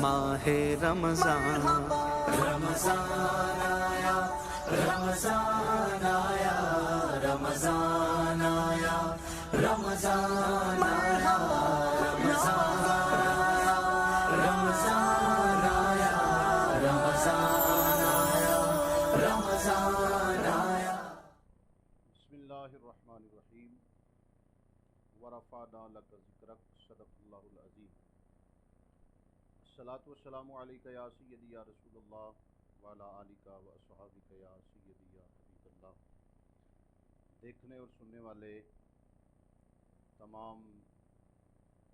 ماہ رمضان رمضان آیا رمضان آیا رمضان آیا رمضان آیا رمضان آیا رمضان آیا رمضان آیا رمضان آیا. بسم اللہ الرحمن الرحیم ورفعنا لک ذکرک صدق اللہ العظیم. الصلاۃ والسلام علیک یا سیدی یا رسول اللہ وعلی آلک و اصحابک یا سیدی یا حبیب اللہ. دیکھنے اور سننے والے تمام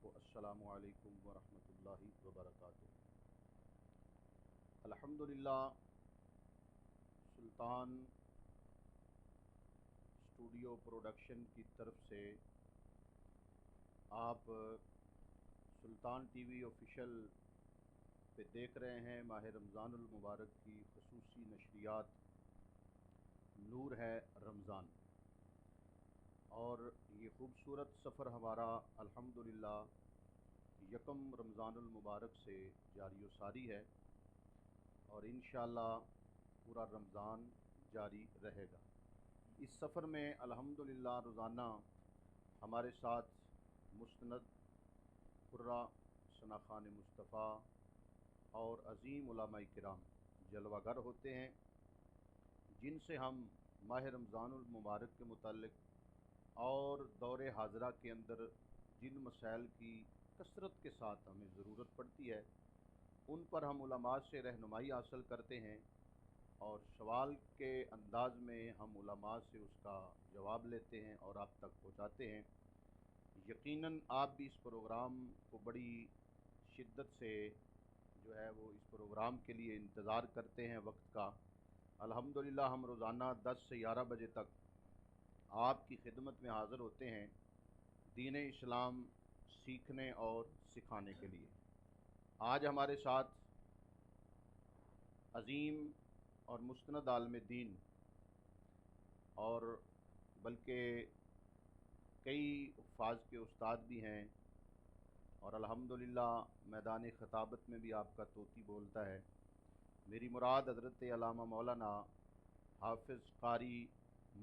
کو السلام علیکم ورحمۃ اللہ وبرکاتہ. الحمدللہ سلطان اسٹوڈیو پروڈکشن کی طرف سے آپ سلطان ٹی وی آفیشیل پہ دیکھ رہے ہیں ماہ رمضان المبارک کی خصوصی نشریات نور ہے رمضان. اور یہ خوبصورت سفر ہمارا الحمدللہ یکم رمضان المبارک سے جاری و ساری ہے اور انشاءاللہ پورا رمضان جاری رہے گا. اس سفر میں الحمدللہ روزانہ ہمارے ساتھ مستند قرہ ثناخان مصطفیٰ اور عظیم علماء کرام جلوہ گر ہوتے ہیں جن سے ہم ماہ رمضان المبارک کے متعلق اور دور حاضرہ کے اندر جن مسائل کی کثرت کے ساتھ ہمیں ضرورت پڑتی ہے ان پر ہم علماء سے رہنمائی حاصل کرتے ہیں اور سوال کے انداز میں ہم علماء سے اس کا جواب لیتے ہیں اور آپ تک پہنچاتے ہیں. یقیناً آپ بھی اس پروگرام کو بڑی شدت سے جو ہے وہ اس پروگرام کے لیے انتظار کرتے ہیں وقت کا. الحمدللہ ہم روزانہ 10 سے 11 بجے تک آپ کی خدمت میں حاضر ہوتے ہیں دین اسلام سیکھنے اور سکھانے کے لیے. آج ہمارے ساتھ عظیم اور مستند عالم دین اور بلکہ کئی حفاظ کے استاد بھی ہیں اور الحمدللہ میدان خطابت میں بھی آپ کا طوطی بولتا ہے. میری مراد حضرت علامہ مولانا حافظ قاری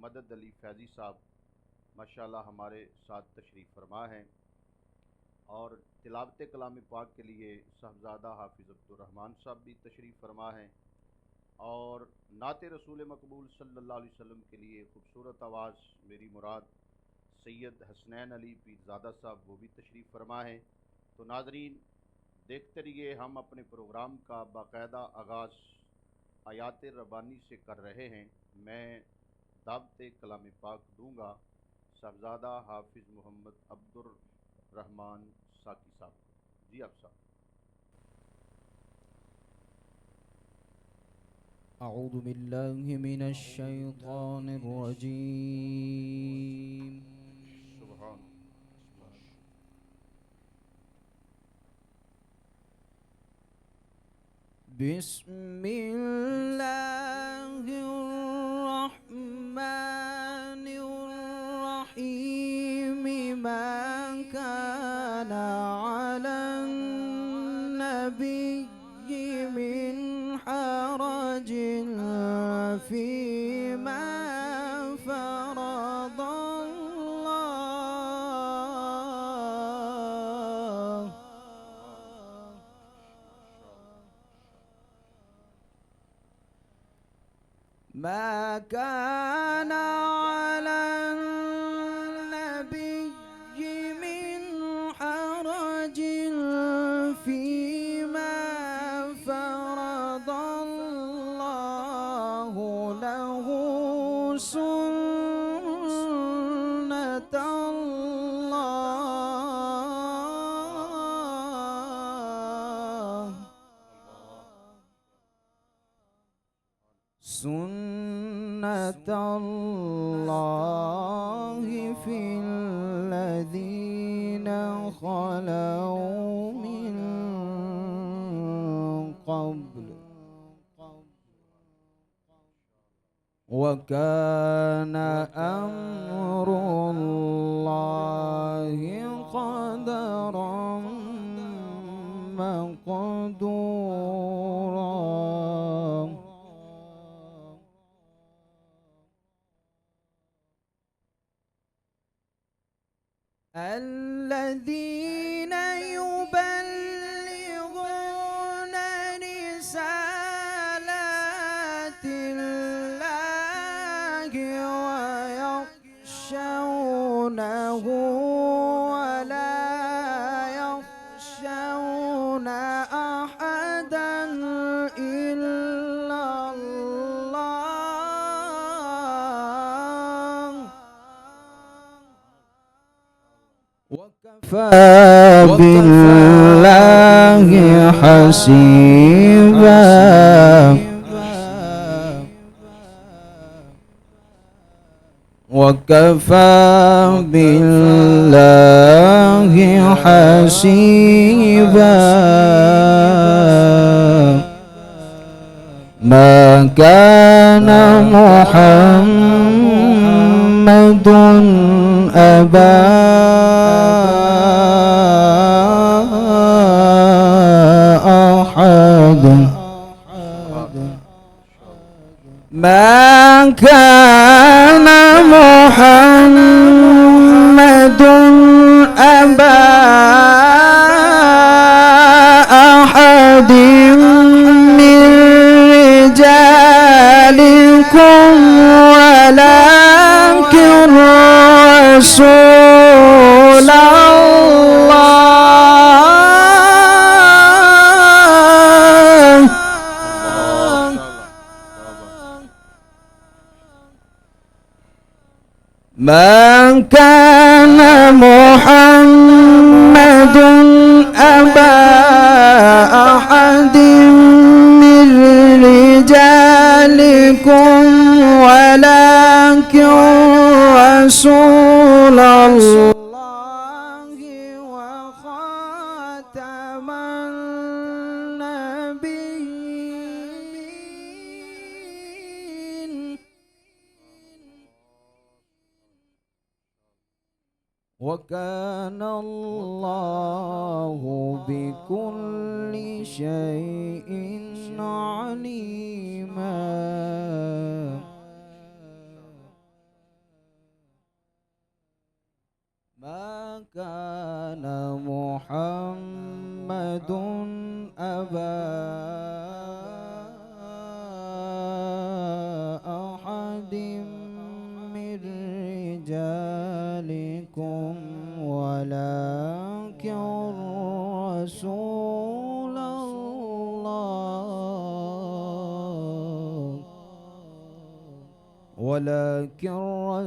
مدد علی فیضی صاحب ماشاءاللہ ہمارے ساتھ تشریف فرما ہیں اور تلاوت کلام پاک کے لیے صاحبزادہ حافظ عبدالرحمن صاحب بھی تشریف فرما ہیں اور نعت رسول مقبول صلی اللہ علیہ وسلم کے لیے خوبصورت آواز میری مراد سید حسنین علی پیرزادہ صاحب وہ بھی تشریف فرما ہیں. تو ناظرین دیکھتے رہیے ہم اپنے پروگرام کا باقاعدہ آغاز آیات ربانی سے کر رہے ہیں. میں دعوت کلام پاک دوں گا صاحبزادہ حافظ محمد عبدالرحمن ساکی صاحب کو. جی آپ صاحب. اعوذ باللہ من الشیطان الرجیم. سبحان بسم اللہ الرحمن الرحیم. ما كان على النبي من حرج فيما فرض الله. ما كان على النبي من حرج فيما فرض الله له. سنة الله سنة الله في الذين خلوا من قبل وكان أمر الله قدرا الذين يبلغون رسالات الله ويخشونه ولا يخشون أحدا إلا الله وكفى بالله حسيبا وكفى بالله حسيبا ما كان محمد أبا أحد ما كان محمد أبا أحد من رجالكم ولكن رسول الله ما كان محمد أبا أحد من رجالكم ولكن رسول الله وخاتم النبيين وكان الله بكل شيء عليما ما كان محمد أبا أحد من رجالكم ولكن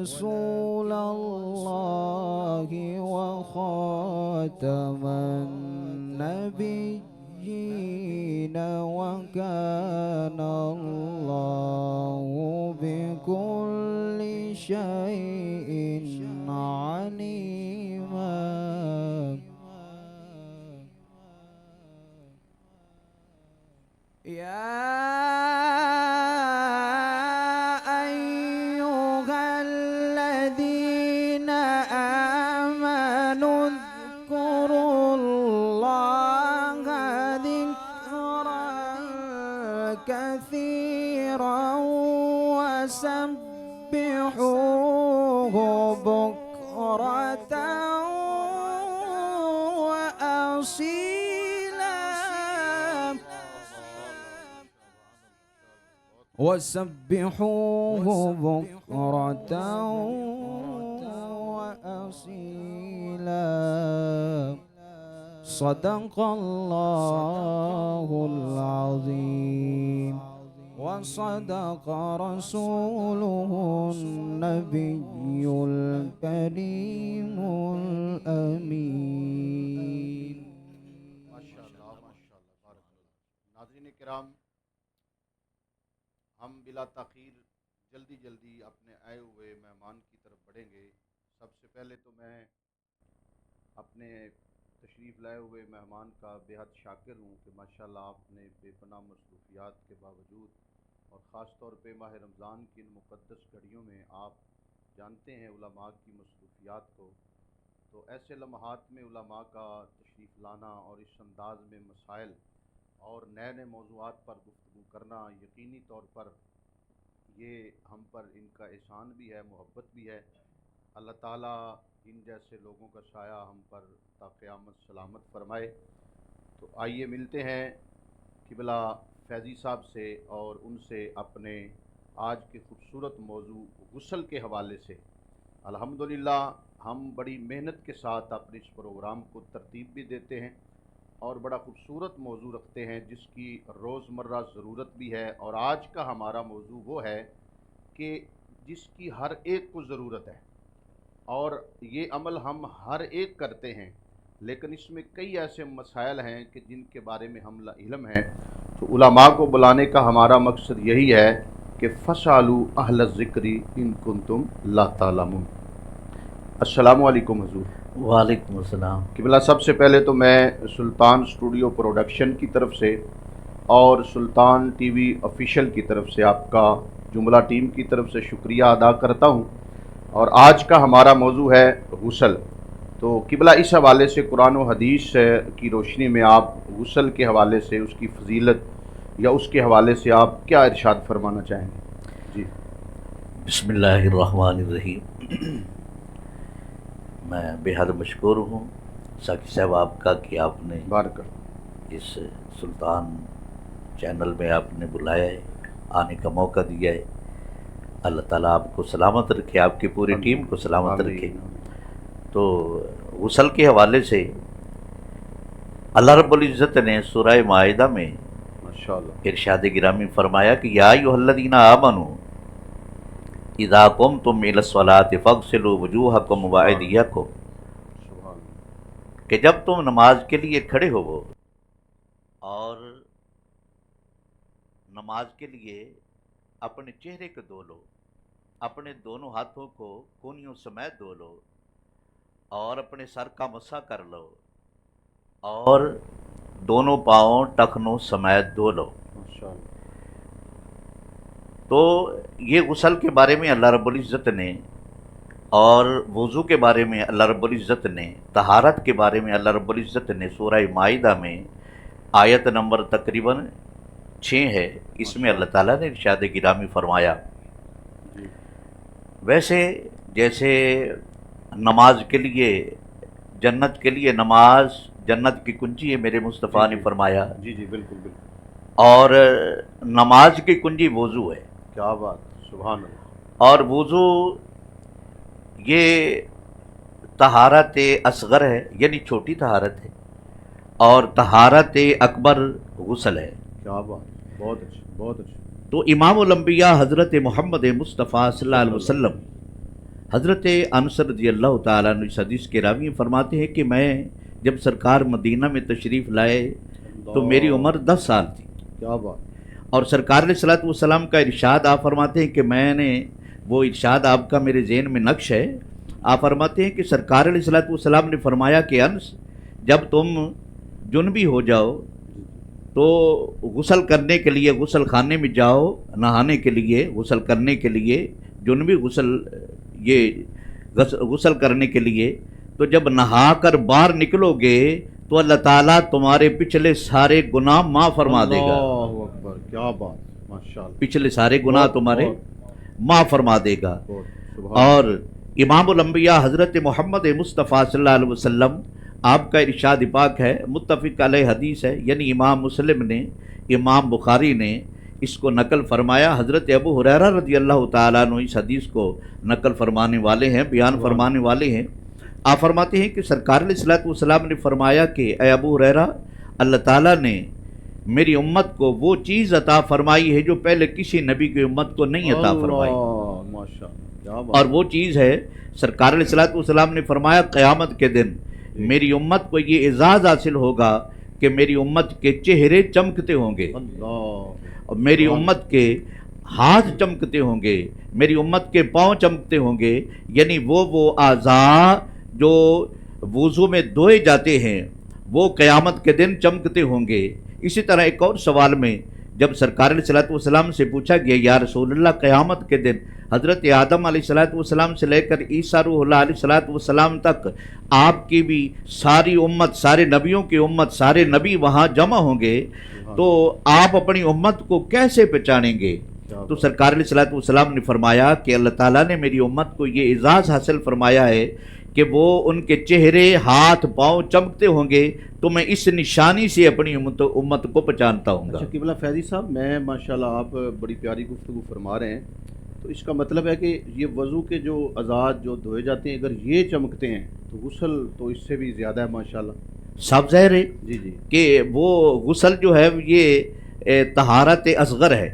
رسول الله وخاتم النبيين وكان الله بكل شيء عليما يا أيها الذين آمنوا اذكروا الله ذكرا كثيرا وسبحوه بكرة وأصيلا وسبحوه بكرة وأصيلا صدق الله العظيم وصدق رسوله النبي الكريم الأمين ماشاءاللہ ماشاءاللہ بارک اللہ. ناظرین کرام، ہم بلا تاخیر جلدی اپنے آئے ہوئے مہمان کی طرف بڑھیں گے. سب سے پہلے تو میں اپنے تشریف لائے ہوئے مہمان کا بے حد شاکر ہوں کہ ماشاءاللہ آپ نے بے پناہ مصروفیات کے باوجود اور خاص طور پہ ماہ رمضان کی ان مقدس گھڑیوں میں آپ جانتے ہیں علماء کی مصروفیات کو، تو ایسے لمحات میں علماء کا تشریف لانا اور اس انداز میں مسائل اور نئے نئے موضوعات پر گفتگو کرنا یقینی طور پر یہ ہم پر ان کا احسان بھی ہے، محبت بھی ہے۔ اللہ تعالیٰ ان جیسے لوگوں کا سایہ ہم پر تا قیامت سلامت فرمائے۔ تو آئیے ملتے ہیں قبلہ فیضی صاحب سے اور ان سے اپنے آج کے خوبصورت موضوع غسل کے حوالے سے۔ الحمدللہ ہم بڑی محنت کے ساتھ اپنے اس پروگرام کو ترتیب بھی دیتے ہیں اور بڑا خوبصورت موضوع رکھتے ہیں جس کی روزمرہ ضرورت بھی ہے، اور آج کا ہمارا موضوع وہ ہے کہ جس کی ہر ایک کو ضرورت ہے، اور یہ عمل ہم ہر ایک کرتے ہیں، لیکن اس میں کئی ایسے مسائل ہیں کہ جن کے بارے میں ہم لا علم ہیں۔ تو علماء کو بلانے کا ہمارا مقصد یہی ہے کہ فَاسْأَلُوا أَهْلَ الذِّكْرِ إِن كُنتُمْ لَا تَعْلَمُونَ۔ السلام علیکم حضور۔ وعلیکم السلام۔ قبلہ سب سے پہلے تو میں سلطان اسٹوڈیو پروڈکشن کی طرف سے اور سلطان ٹی وی آفیشیل کی طرف سے آپ کا جملہ ٹیم کی طرف سے شکریہ ادا کرتا ہوں، اور آج کا ہمارا موضوع ہے غسل۔ تو قبلہ اس حوالے سے قرآن و حدیث کی روشنی میں آپ غسل کے حوالے سے اس کی فضیلت یا اس کے حوالے سے آپ کیا ارشاد فرمانا چاہیں گے؟ جی بسم اللہ الرحمن الرحیم۔ میں بے حد مشکور ہوں ساقی صاحب آپ کا کہ آپ نے بارک اس سلطان چینل میں آپ نے بلایا ہے، آنے کا موقع دیا ہے۔ اللہ تعالیٰ آپ کو سلامت رکھے، آپ کی پوری ٹیم کو سلامت رکھے۔ تو غسل کے حوالے سے اللہ رب العزت نے سورہ مائدہ میں ماشاءاللہ ارشاد گرامی فرمایا کہ یا ایھا الذین آمنوا اذا قمتم الی الصلاۃ فاغسلوا وجوہکم وایدیکم، سبحان اللہ۔ کہ جب تم نماز کے لیے کھڑے ہو اور نماز کے لیے اپنے چہرے کو دھو لو، اپنے دونوں ہاتھوں کو کونیوں سمیت دھو لو، اور اپنے سر کا مسح کر لو، اور دونوں پاؤں ٹخنوں سمیت دھو لو۔ ماشاءاللہ۔ تو یہ غسل کے بارے میں اللہ رب العزت نے، اور وضو کے بارے میں اللہ رب العزت نے، طہارت کے بارے میں اللہ رب العزت نے سورہ مائدہ میں آیت نمبر تقریباً 6 ہے، اس میں اللہ تعالیٰ نے ارشاد گرامی فرمایا۔ جی ویسے جیسے نماز کے لیے، جنت کے لیے نماز جنت کی کنجی ہے، میرے مصطفیٰ نے فرمایا، جی جی بالکل بالکل، اور نماز کی کنجی وضو ہے۔ کیا بات، سبحان اللہ۔ اور وضو یہ طہارت اصغر ہے، یعنی چھوٹی طہارت ہے، اور طہارت اکبر غسل ہے۔ کیا بات، بہت اچھا بہت اچھا۔ تو امام الانبیاء حضرت محمد مصطفیٰ صلی اللہ علیہ وسلم حضرت انس رضی اللہ تعالیٰ عنہ اس حدیث کے راوی فرماتے ہیں کہ میں جب سرکار مدینہ میں تشریف لائے تو میری عمر 10 سال تھی، کیا بات، اور سرکار علیہ الصلوۃ والسلام کا ارشاد آپ فرماتے ہیں کہ میں نے وہ ارشاد آپ کا میرے ذہن میں نقش ہے۔ آپ فرماتے ہیں کہ سرکار علیہ الصلوۃ والسلام نے فرمایا کہ انس، جب تم جنبی ہو جاؤ تو غسل کرنے کے لیے غسل خانے میں جاؤ، نہانے کے لیے، غسل کرنے کے لیے، جنبی غسل، یہ غسل کرنے کے لیے، تو جب نہا کر باہر نکلو گے تو اللہ تعالیٰ تمہارے پچھلے سارے گناہ معاف فرما دے گا۔ اللہ اکبر، کیا بات، ماشاءاللہ، پچھلے سارے گناہ تمہارے معاف فرما دے گا۔ سبحان اور امام الانبیاء حضرت محمد مصطفیٰ صلی اللہ علیہ وسلم آپ کا ارشاد پاک ہے، متفق علیہ حدیث ہے، یعنی امام مسلم نے، امام بخاری نے اس کو نقل فرمایا۔ حضرت ابو ہریرہ رضی اللہ تعالیٰ عنہ اس حدیث کو نقل فرمانے والے ہیں، بیان فرمانے والے ہیں۔ آپ فرماتے ہیں کہ سرکار علیہ الصلوۃ والسلام نے فرمایا کہ اے ابو ہریرہ، اللہ تعالیٰ نے میری امت کو وہ چیز عطا فرمائی ہے جو پہلے کسی نبی کی امت کو نہیں عطا فرمائی، ماشاءاللہ، کیا بات، اور وہ چیز ہے سرکار علیہ الصلوۃ والسلام نے فرمایا قیامت کے دن میری امت کو یہ اعزاز حاصل ہوگا کہ میری امت کے چہرے چمکتے ہوں گے، اللہ، اور میری امت کے ہاتھ چمکتے ہوں گے، میری امت کے پاؤں چمکتے ہوں گے، یعنی وہ اعضاء جو وضو میں دھوئے جاتے ہیں وہ قیامت کے دن چمکتے ہوں گے۔ اسی طرح ایک اور سوال میں جب سرکار علیہ الصلوۃ والسلام سے پوچھا گیا یا رسول اللہ قیامت کے دن حضرت آدم علیہ الصلوۃ والسلام سے لے کر عیسیٰ روح اللہ علیہ الصلوۃ والسلام تک آپ کی بھی ساری امت، سارے نبیوں کی امت، سارے نبی وہاں جمع ہوں گے، تو آپ اپنی امت کو کیسے پہچانیں گے؟ تو سرکار علیہ الصلوۃ والسلام نے فرمایا کہ اللہ تعالیٰ نے میری امت کو یہ اعزاز حاصل فرمایا ہے کہ وہ ان کے چہرے، ہاتھ، پاؤں چمکتے ہوں گے، تو میں اس نشانی سے اپنی امت کو پہچانتا ہوں گا۔ اچھا قبلہ فیضی صاحب، میں ماشاءاللہ آپ بڑی پیاری گفتگو فرما رہے ہیں، تو اس کا مطلب ہے کہ یہ وضو کے جو اعضاء جو دھوئے جاتے ہیں اگر یہ چمکتے ہیں تو غسل تو اس سے بھی زیادہ ہے ماشاءاللہ۔ صاف ظاہر ہے جی جی کہ وہ غسل جو ہے یہ طہارت اصغر ہے،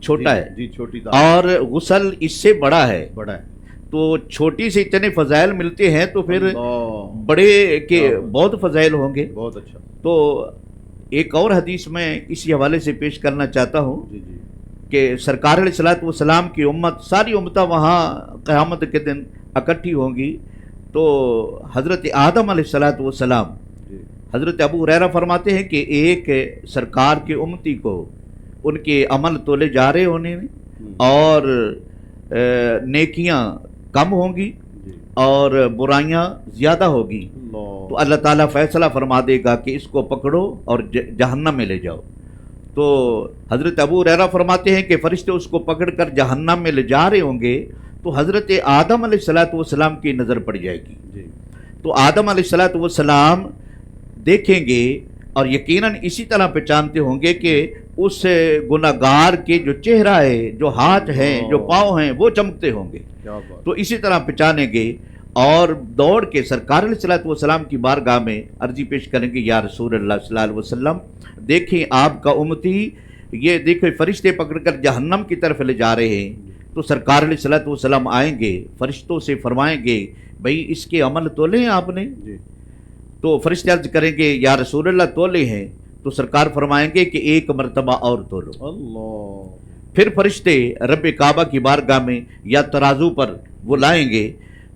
چھوٹا ہے، جی چھوٹی اور غسل اس سے بڑا ہے، بڑا ہے، تو چھوٹی سے اتنے فضائل ملتے ہیں تو پھر اللہ، بڑے کے بہت فضائل ہوں گے۔ بہت اچھا، تو ایک اور حدیث میں اسی حوالے سے پیش کرنا چاہتا ہوں جی جی کہ سرکار علیہ الصلوۃ والسلام کی امت، ساری امتیں وہاں قیامت کے دن اکٹھی ہوں گی، تو حضرت آدم علیہ الصلوۃ والسلام، جی حضرت ابو ہریرہ فرماتے ہیں کہ ایک سرکار کے امتی کو ان کے عمل تولے جا رہے ہونے اور نیکیاں کم ہوں گی جی اور برائیاں زیادہ ہوگی، اللہ، تو اللہ تعالیٰ فیصلہ فرما دے گا کہ اس کو پکڑو اور جہنم میں لے جاؤ۔ تو حضرت ابو ہریرہ فرماتے ہیں کہ فرشتے اس کو پکڑ کر جہنم میں لے جا رہے ہوں گے تو حضرت آدم علیہ الصلوۃ والسلام کی نظر پڑ جائے گی، جی تو آدم علیہ الصلوۃ والسلام دیکھیں گے اور یقیناً اسی طرح پہچانتے ہوں گے کہ اس گناہگار کے جو چہرہ ہے، جو ہاتھ ہیں، جو پاؤں ہیں، وہ چمکتے ہوں گے، کیا بات، تو اسی طرح پہچانیں گے اور دوڑ کے سرکار علیہ الصلوۃ والسلام کی بارگاہ میں عرضی پیش کریں گے، یا رسول اللہ صلی اللہ علیہ وسلم دیکھیں آپ کا امتی، یہ دیکھیں فرشتے پکڑ کر جہنم کی طرف لے جا رہے ہیں، تو سرکار علیہ الصلوۃ والسلام آئیں گے، فرشتوں سے فرمائیں گے بھئی اس کے عمل تولے ہیں آپ نے؟ جی تو فرشتے عرض کریں گے یا رسول اللہ تولے ہیں، تو سرکار فرمائیں گے کہ ایک مرتبہ اور تولو۔ اللہ، پھر فرشتے رب کعبہ کی بارگاہ میں یا ترازو پر وہ لائیں گے،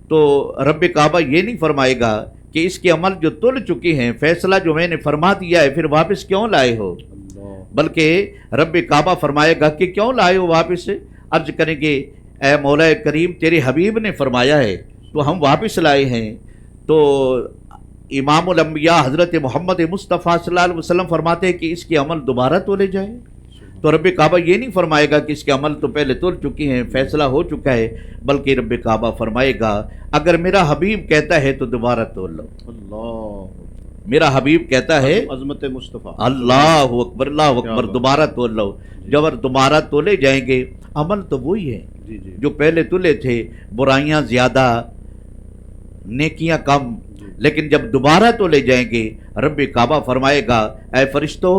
تو رب کعبہ یہ نہیں فرمائے گا کہ اس کے عمل جو تل چکے ہیں، فیصلہ جو میں نے فرما دیا ہے، پھر واپس کیوں لائے ہو، اللہ، بلکہ رب کعبہ فرمائے گا کہ کیوں لائے ہو واپس؟ عرض کریں گے اے مولا کریم تیرے حبیب نے فرمایا ہے تو ہم واپس لائے ہیں۔ تو امام الانبیاء حضرت محمد مصطفیٰ صلی اللہ علیہ وسلم فرماتے ہیں کہ اس کے عمل دوبارہ تولے جائیں، تو رب کعبہ یہ نہیں فرمائے گا کہ اس کے عمل تو پہلے تول چکے ہیں، فیصلہ ہو چکا ہے، بلکہ رب کعبہ فرمائے گا اگر میرا حبیب کہتا ہے تو دوبارہ تول لو، اللہ، میرا حبیب کہتا ہے عظمت مصطفیٰ، اللہ اکبر دوبارہ تول لو، جب دوبارہ تولے جائیں گے عمل تو وہی ہے جی جی جو پہلے تلے تھے، برائیاں زیادہ، نیکیاں کم، لیکن جب دوبارہ تو لے جائیں گے رب کعبہ فرمائے گا اے فرشتوں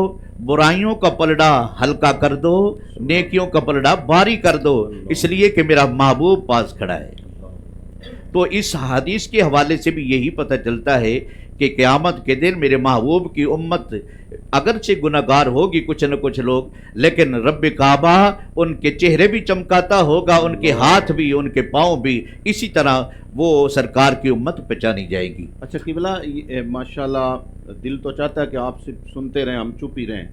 برائیوں کا پلڑا ہلکا کر دو، نیکیوں کا پلڑا بھاری کر دو، اس لیے کہ میرا محبوب پاس کھڑا ہے۔ تو اس حدیث کے حوالے سے بھی یہی پتہ چلتا ہے کہ قیامت کے دن میرے محبوب کی امت اگرچہ گناہگار ہوگی کچھ نہ کچھ لوگ، لیکن رب کعبہ ان کے چہرے بھی چمکاتا ہوگا، ان کے ہاتھ بھی، ان کے پاؤں بھی، اسی طرح وہ سرکار کی امت پہچانی جائے گی۔ اچھا قبلہ ماشاءاللہ دل تو چاہتا ہے کہ آپ سے سنتے رہیں، ہم چپ ہی رہیں،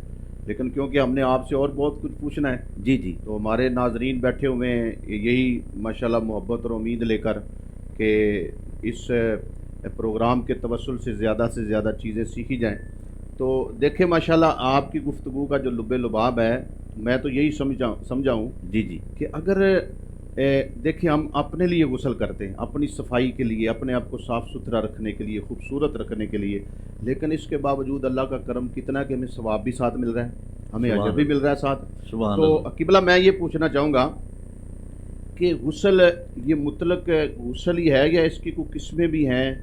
لیکن کیونکہ ہم نے آپ سے اور بہت کچھ پوچھنا ہے، جی جی تو ہمارے ناظرین بیٹھے ہوئے ہیں یہی ماشاءاللہ محبت اور امید لے کر کہ اس پروگرام کے توسل سے زیادہ چیزیں سیکھی جائیں۔ تو دیکھیں ماشاءاللہ آپ کی گفتگو کا جو لب لباب ہے، میں تو یہی سمجھا ہوں جی جی کہ اگر دیکھیں ہم اپنے لیے غسل کرتے ہیں، اپنی صفائی کے لیے، اپنے آپ کو صاف ستھرا رکھنے کے لیے، خوبصورت رکھنے کے لیے، لیکن اس کے باوجود اللہ کا کرم کتنا کہ ہمیں ثواب بھی ساتھ مل رہا ہے، ہمیں اجر بھی مل رہا ہے ساتھ۔ سبحان تو اللہ۔ قبلہ میں یہ پوچھنا چاہوں گا کہ غسل یہ مطلق غسل ہی ہے یا اس کی کوئی قسمیں بھی ہیں؟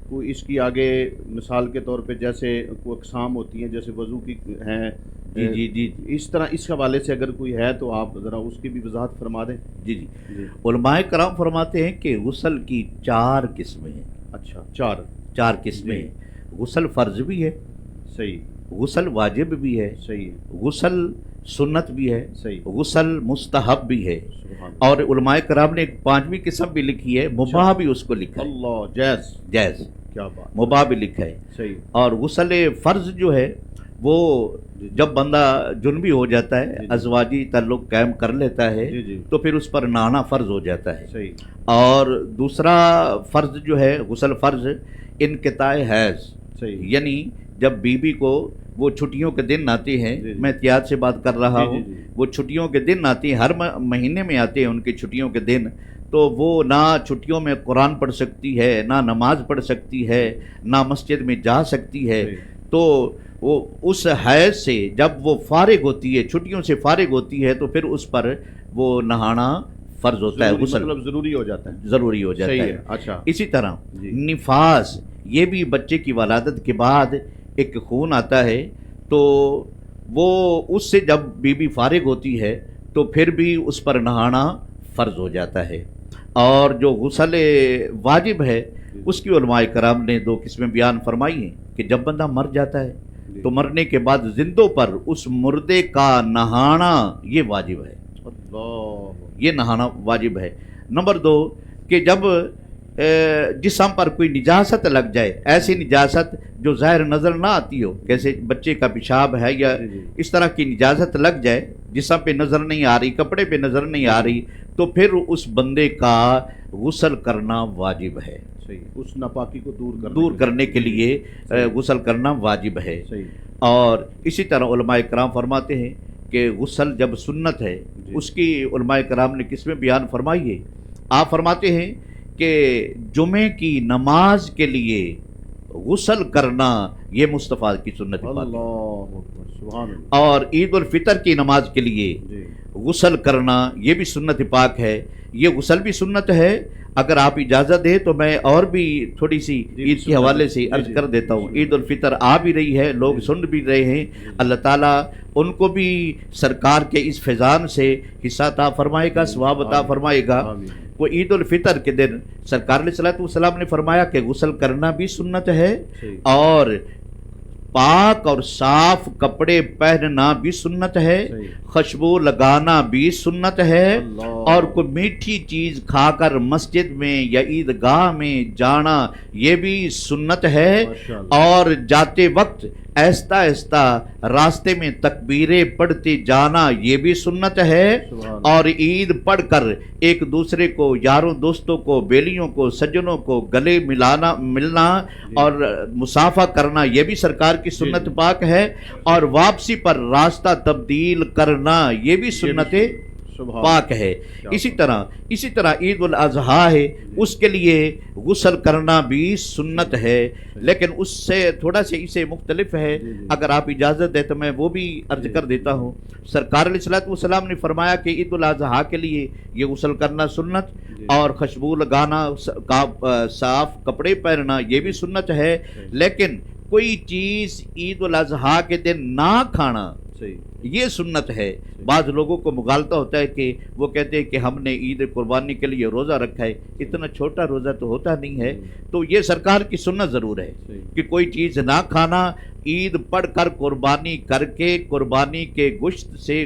کوئی اس کی آگے مثال کے طور پہ جیسے کوئی اقسام ہوتی ہیں، جیسے وضو کی ہیں، جی جی جی اس طرح اس حوالے سے اگر کوئی ہے تو آپ ذرا اس کی بھی وضاحت فرما دیں۔ جی جی علماء کرام فرماتے ہیں کہ غسل کی 4 قسمیں ہیں۔ اچھا، 4 قسمیں ہیں۔ غسل فرض بھی ہے، صحیح، غسل واجب بھی ہے، صحیح ہے، غسل سنت بھی ہے، صحیح، غسل مستحب بھی ہے، سبحان اللہ، اور علماء کرام نے ایک 5ویں قسم بھی لکھی ہے، مباح بھی اس کو لکھا ہے، اللہ، جائز، جائز کیا بات، مباح بھی لکھا ہے۔ صحیح، اور غسل فرض جو ہے وہ جب بندہ جنبی ہو جاتا ہے جی۔ ازواجی تعلق قائم کر لیتا ہے جی جی تو پھر اس پر نہانا فرض ہو جاتا ہے. صحیح. اور دوسرا فرض جو ہے غسل فرض انقطاع حیض، صحیح. یعنی جب بیوی کو وہ چھٹیوں کے دن آتے ہیں، جی جی. میں احتیاط سے بات کر رہا جی ہوں، جی جی. وہ چھٹیوں کے دن آتے ہیں، ہر مہینے میں آتے ہیں ان کی چھٹیوں کے دن، تو وہ نہ چھٹیوں میں قرآن پڑھ سکتی ہے، نہ نماز پڑھ سکتی ہے، نہ مسجد میں جا سکتی ہے. صحیح. تو وہ اس حیض سے جب وہ فارغ ہوتی ہے، چھٹیوں سے فارغ ہوتی ہے، تو پھر اس پر وہ نہانا فرض ہوتا ہے، غسل مطلب ضروری ہو جاتا ہے. ضروری ہو جاتا صحیح ہے. ہے. اچھا. اسی طرح جی. نفاس، یہ بھی بچے کی ولادت کے بعد ایک خون آتا ہے، تو وہ اس سے جب بیوی فارغ ہوتی ہے تو پھر بھی اس پر نہانا فرض ہو جاتا ہے. اور جو غسل واجب ہے اس کی علماء کرام نے دو قسمیں بیان فرمائی ہیں کہ جب بندہ مر جاتا ہے جی. تو مرنے کے بعد زندوں پر اس مردے کا نہانا یہ واجب ہے، اللہ. یہ نہانا واجب ہے. نمبر دو کہ جب جسم پر کوئی نجاست لگ جائے، ایسی نجاست جو ظاہر نظر نہ آتی ہو، جیسے بچے کا پیشاب ہے یا جی جی. اس طرح کی نجاست لگ جائے، جسم پہ نظر نہیں آ رہی، کپڑے پہ نظر نہیں آ رہی، تو پھر اس بندے کا غسل کرنا واجب ہے. صحیح. اس ناپاکی کو دور کرنے کے لیے غسل کرنا واجب ہے. صحیح. اور اسی طرح علماء کرام فرماتے ہیں کہ غسل جب سنت ہے جی. اس کی علماء کرام نے قسمیں بیان فرمائی ہے. آپ فرماتے ہیں کہ جمعے کی نماز کے لیے غسل کرنا یہ مصطفیٰ کی سنت پاک ہے، اللہ اکبر. سبحان اللہ. اور عید الفطر کی نماز کے لیے جی. غسل کرنا یہ بھی سنت پاک ہے. یہ غسل بھی سنت ہے. اگر آپ اجازت دیں تو میں اور بھی تھوڑی سی جی. عید کے حوالے سے عرض کر دیتا ہوں. عید الفطر آ بھی رہی ہے، لوگ سن بھی رہے ہیں. اللہ تعالیٰ ان کو بھی سرکار کے اس فیضان سے حصہ عطا فرمائے گا، ثواب عطا فرمائے گا. آمین. وہ عید الفطر کے دن سرکار علیہ الصلوۃ والسلام نے فرمایا کہ غسل کرنا بھی سنت ہے، صحیح. اور پاک اور صاف کپڑے پہننا بھی سنت ہے، صحیح. خوشبو لگانا بھی سنت ہے، اللہ. اور کوئی میٹھی چیز کھا کر مسجد میں یا عیدگاہ میں جانا یہ بھی سنت ہے. ماشاء اللہ. اور جاتے وقت آہستہ آہستہ راستے میں تکبیریں پڑھتے جانا یہ بھی سنت ہے. سبحان اللہ. اور عید پڑھ کر ایک دوسرے کو، یاروں دوستوں کو، بیلیوں کو، سجنوں کو گلے ملنا اور مصافحہ کرنا یہ بھی سرکار کی سنت پاک ہے. اور واپسی پر راستہ تبدیل کرنا یہ بھی سنت سبحان پاک ہے. اسی طرح عید الاضحیٰ ہے، اس کے لیے غسل کرنا بھی سنت ہے، لیکن اس سے تھوڑا سے اسے مختلف ہے. جی جی. اگر آپ اجازت دیں تو میں وہ بھی عرض کر دیتا ہوں. سرکار علیہ الصلوۃ والسلام نے فرمایا کہ عید الاضحیٰ کے لیے یہ غسل کرنا سنت، جی. اور خوشبو لگانا، صاف کپڑے پہننا یہ بھی سنت ہے. لیکن کوئی چیز عید الاضحیٰ کے دن نہ کھانا صحیح. یہ سنت ہے. بعض لوگوں کو مغالطہ ہوتا ہے کہ وہ کہتے ہیں کہ ہم نے عید قربانی کے لیے روزہ رکھا ہے. اتنا چھوٹا روزہ تو ہوتا نہیں ہے. تو یہ سرکار کی سنت ضرور ہے صحیح. کہ کوئی چیز نہ کھانا، عید پڑھ کر قربانی کر کے قربانی کے گوشت سے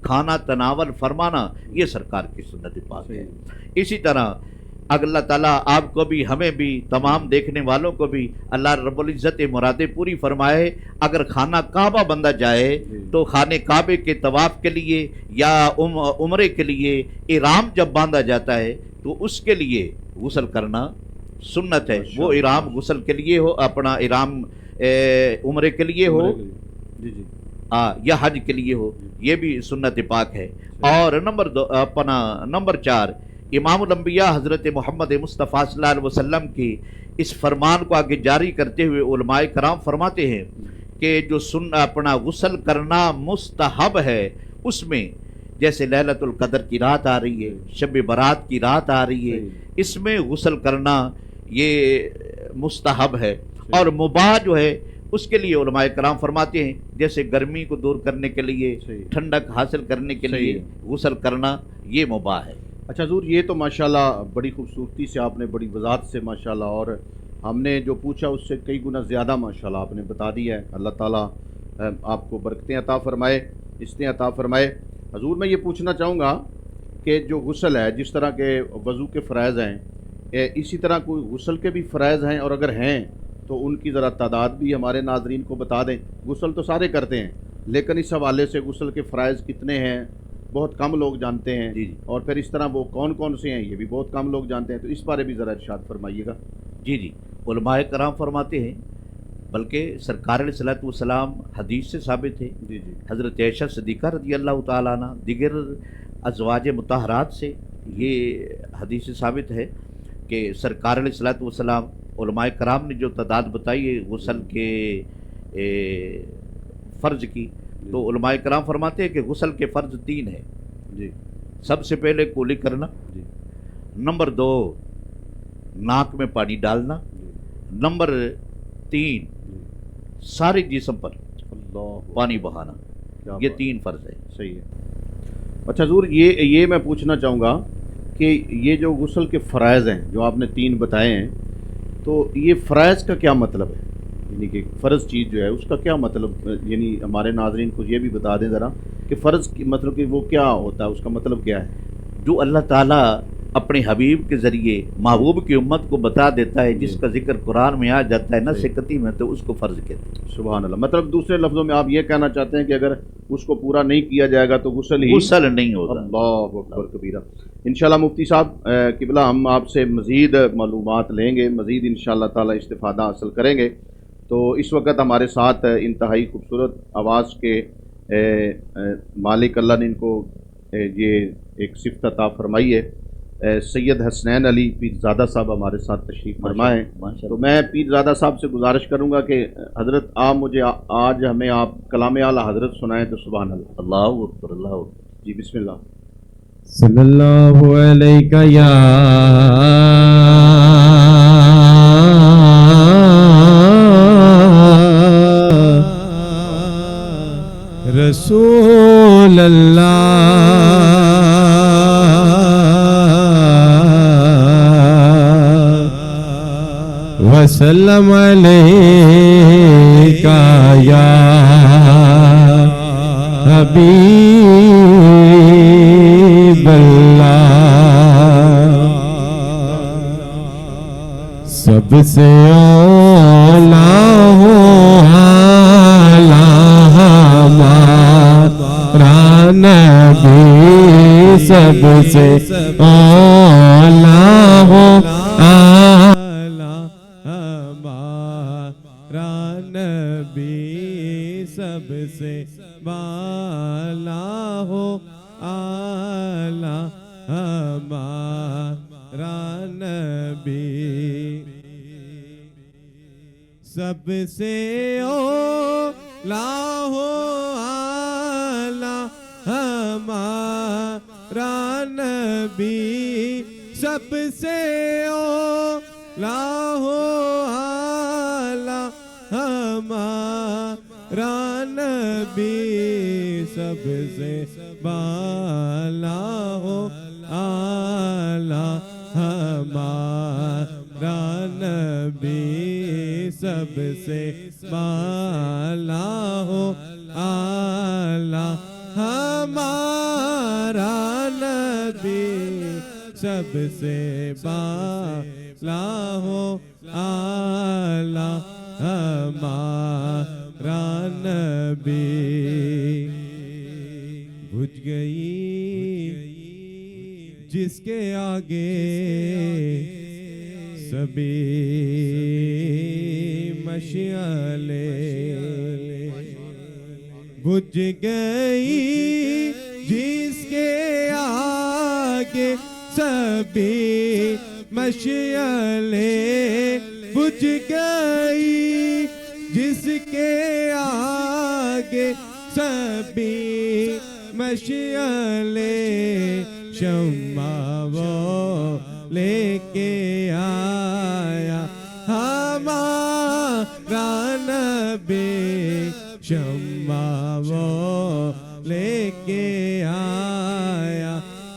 کھانا تناول فرمانا یہ سرکار کی سنت پاک ہے. اسی طرح اللہ تعالیٰ آپ کو بھی، ہمیں بھی، تمام دیکھنے والوں کو بھی اللہ رب العزت مرادیں پوری فرمائے. اگر خانہ کعبہ بندہ جائے تو خانہ کعبے کے طواف کے لیے یا عمرے کے لیے احرام جب باندھا جاتا ہے تو اس کے لیے غسل کرنا سنت ہے. وہ احرام غسل کے لیے ہو، اپنا احرام عمرے کے لیے ہو جی جی. یا حج کے لیے ہو، یہ بھی سنت پاک ہے. اور نمبر 4 امام الانبیاء حضرت محمد مصطفیٰ صلی اللہ علیہ وسلم کی اس فرمان کو آگے جاری کرتے ہوئے علماء کرام فرماتے ہیں کہ جو اپنا غسل کرنا مستحب ہے، اس میں جیسے لیلۃ القدر کی رات آ رہی ہے، شب برات کی رات آ رہی ہے، اس میں غسل کرنا یہ مستحب ہے. اور مباح جو ہے اس کے لیے علماء کرام فرماتے ہیں جیسے گرمی کو دور کرنے کے لیے، ٹھنڈک حاصل کرنے کے لیے غسل کرنا یہ مباح ہے. اچھا حضور، یہ تو ماشاءاللہ بڑی خوبصورتی سے آپ نے، بڑی وضاحت سے ماشاءاللہ، اور ہم نے جو پوچھا اس سے کئی گنا زیادہ ماشاءاللہ آپ نے بتا دیا ہے. اللہ تعالیٰ آپ کو برکتیں عطا فرمائے، عزتیں عطا فرمائے. حضور میں یہ پوچھنا چاہوں گا کہ جو غسل ہے، جس طرح کے وضو کے فرائض ہیں، اسی طرح کوئی غسل کے بھی فرائض ہیں، اور اگر ہیں تو ان کی ذرا تعداد بھی ہمارے ناظرین کو بتا دیں. غسل تو سارے کرتے ہیں لیکن اس حوالے سے غسل کے فرائض کتنے ہیں بہت کم لوگ جانتے ہیں. جی جی اور پھر اس طرح وہ کون کون سے ہیں یہ بھی بہت کم لوگ جانتے ہیں. تو اس بارے بھی ذرا ارشاد فرمائیے گا. جی علماء کرام فرماتے ہیں، بلکہ سرکار علیہ الصلوۃ والسلام حدیث سے ثابت ہے. جی حضرت عائشہ صدیقہ رضی اللہ تعالیٰ عنہ، دیگر ازواج مطہرات سے یہ حدیث سے ثابت ہے کہ سرکار علیہ الصلوۃ والسلام، علماء کرام نے جو تعداد بتائی ہے غسل کے فرض کی، تو علماء کرام فرماتے ہیں کہ غسل کے فرض 3 ہیں. جی سب سے پہلے کولی کرنا، جی نمبر 2 ناک میں پانی ڈالنا، نمبر 3 سارے جسم پر اللہ پانی بہانا. یہ 3 فرض ہے. صحیح ہے. اچھا حضور، یہ میں پوچھنا چاہوں گا کہ یہ جو غسل کے فرائض ہیں جو آپ نے 3 بتائے ہیں، تو یہ فرائض کا کیا مطلب ہے؟ یعنی کہ فرض چیز جو ہے اس کا کیا مطلب، یعنی ہمارے ناظرین کو یہ بھی بتا دیں ذرا کہ فرض کی مطلب کہ وہ کیا ہوتا ہے، اس کا مطلب کیا ہے؟ جو اللہ تعالیٰ اپنے حبیب کے ذریعے محبوب کی امت کو بتا دیتا ہے، جس کا ذکر قرآن میں آ جاتا ہے نص قطعی میں، تو اس کو فرض کہتے ہیں. سبحان اللہ. مطلب دوسرے لفظوں میں آپ یہ کہنا چاہتے ہیں کہ اگر اس کو پورا نہیں کیا جائے گا تو غسل نہیں ہوگا. اللہ اکبر کبیرہ. انشاءاللہ مفتی صاحب قبلہ، ہم آپ سے مزید معلومات لیں گے، مزید انشاءاللہ تعالی استفادہ حاصل کریں گے. تو اس وقت ہمارے ساتھ انتہائی خوبصورت آواز کے مالک اللہ نے ان کو یہ ایک صفت عطا فرمائی ہے. سید حسنین علی پیرزادہ صاحب ہمارے ساتھ تشریف فرما ہیں. تو میں پیرزادہ صاحب سے گزارش کروں گا کہ حضرت آپ مجھے آج ہمیں آپ کلام اعلیٰ حضرت سنائیں. تو سبحان اللہ. اللہ اکبر، اللہ اکبر. جی بسم اللہ. صلی اللہ علیہ یا رسول اللہ وسلم علیکہ یا حبیب اللہ. سب سے اولا ہو ہمارا نبی، سب سے اولا ہو ہمارا نبی، سب سے بالا ہو اعلیٰ ہمارا نبی. سب سے اولا ہو اعلیٰ ہمارا نبی، سب سے اولا ہو اعلیٰ ہمارا نبی، سب سے بالا ہو اعلیٰ ہمارا نبی، سب سے بالا ہو اعلیٰ ہمارا نبی، سب سے بالا ہو اعلیٰ ہمارا نبی. بجھ گئی جس کے آگے سبھی مشعلیں، بجھ گئی جس کے آگے سبھی مشعلیں، بجھ گئی جس کے آگے سبھی مشعلیں، شمع وہ لے کے آیا ہمارا نبی، شمع وہ لے کے آیا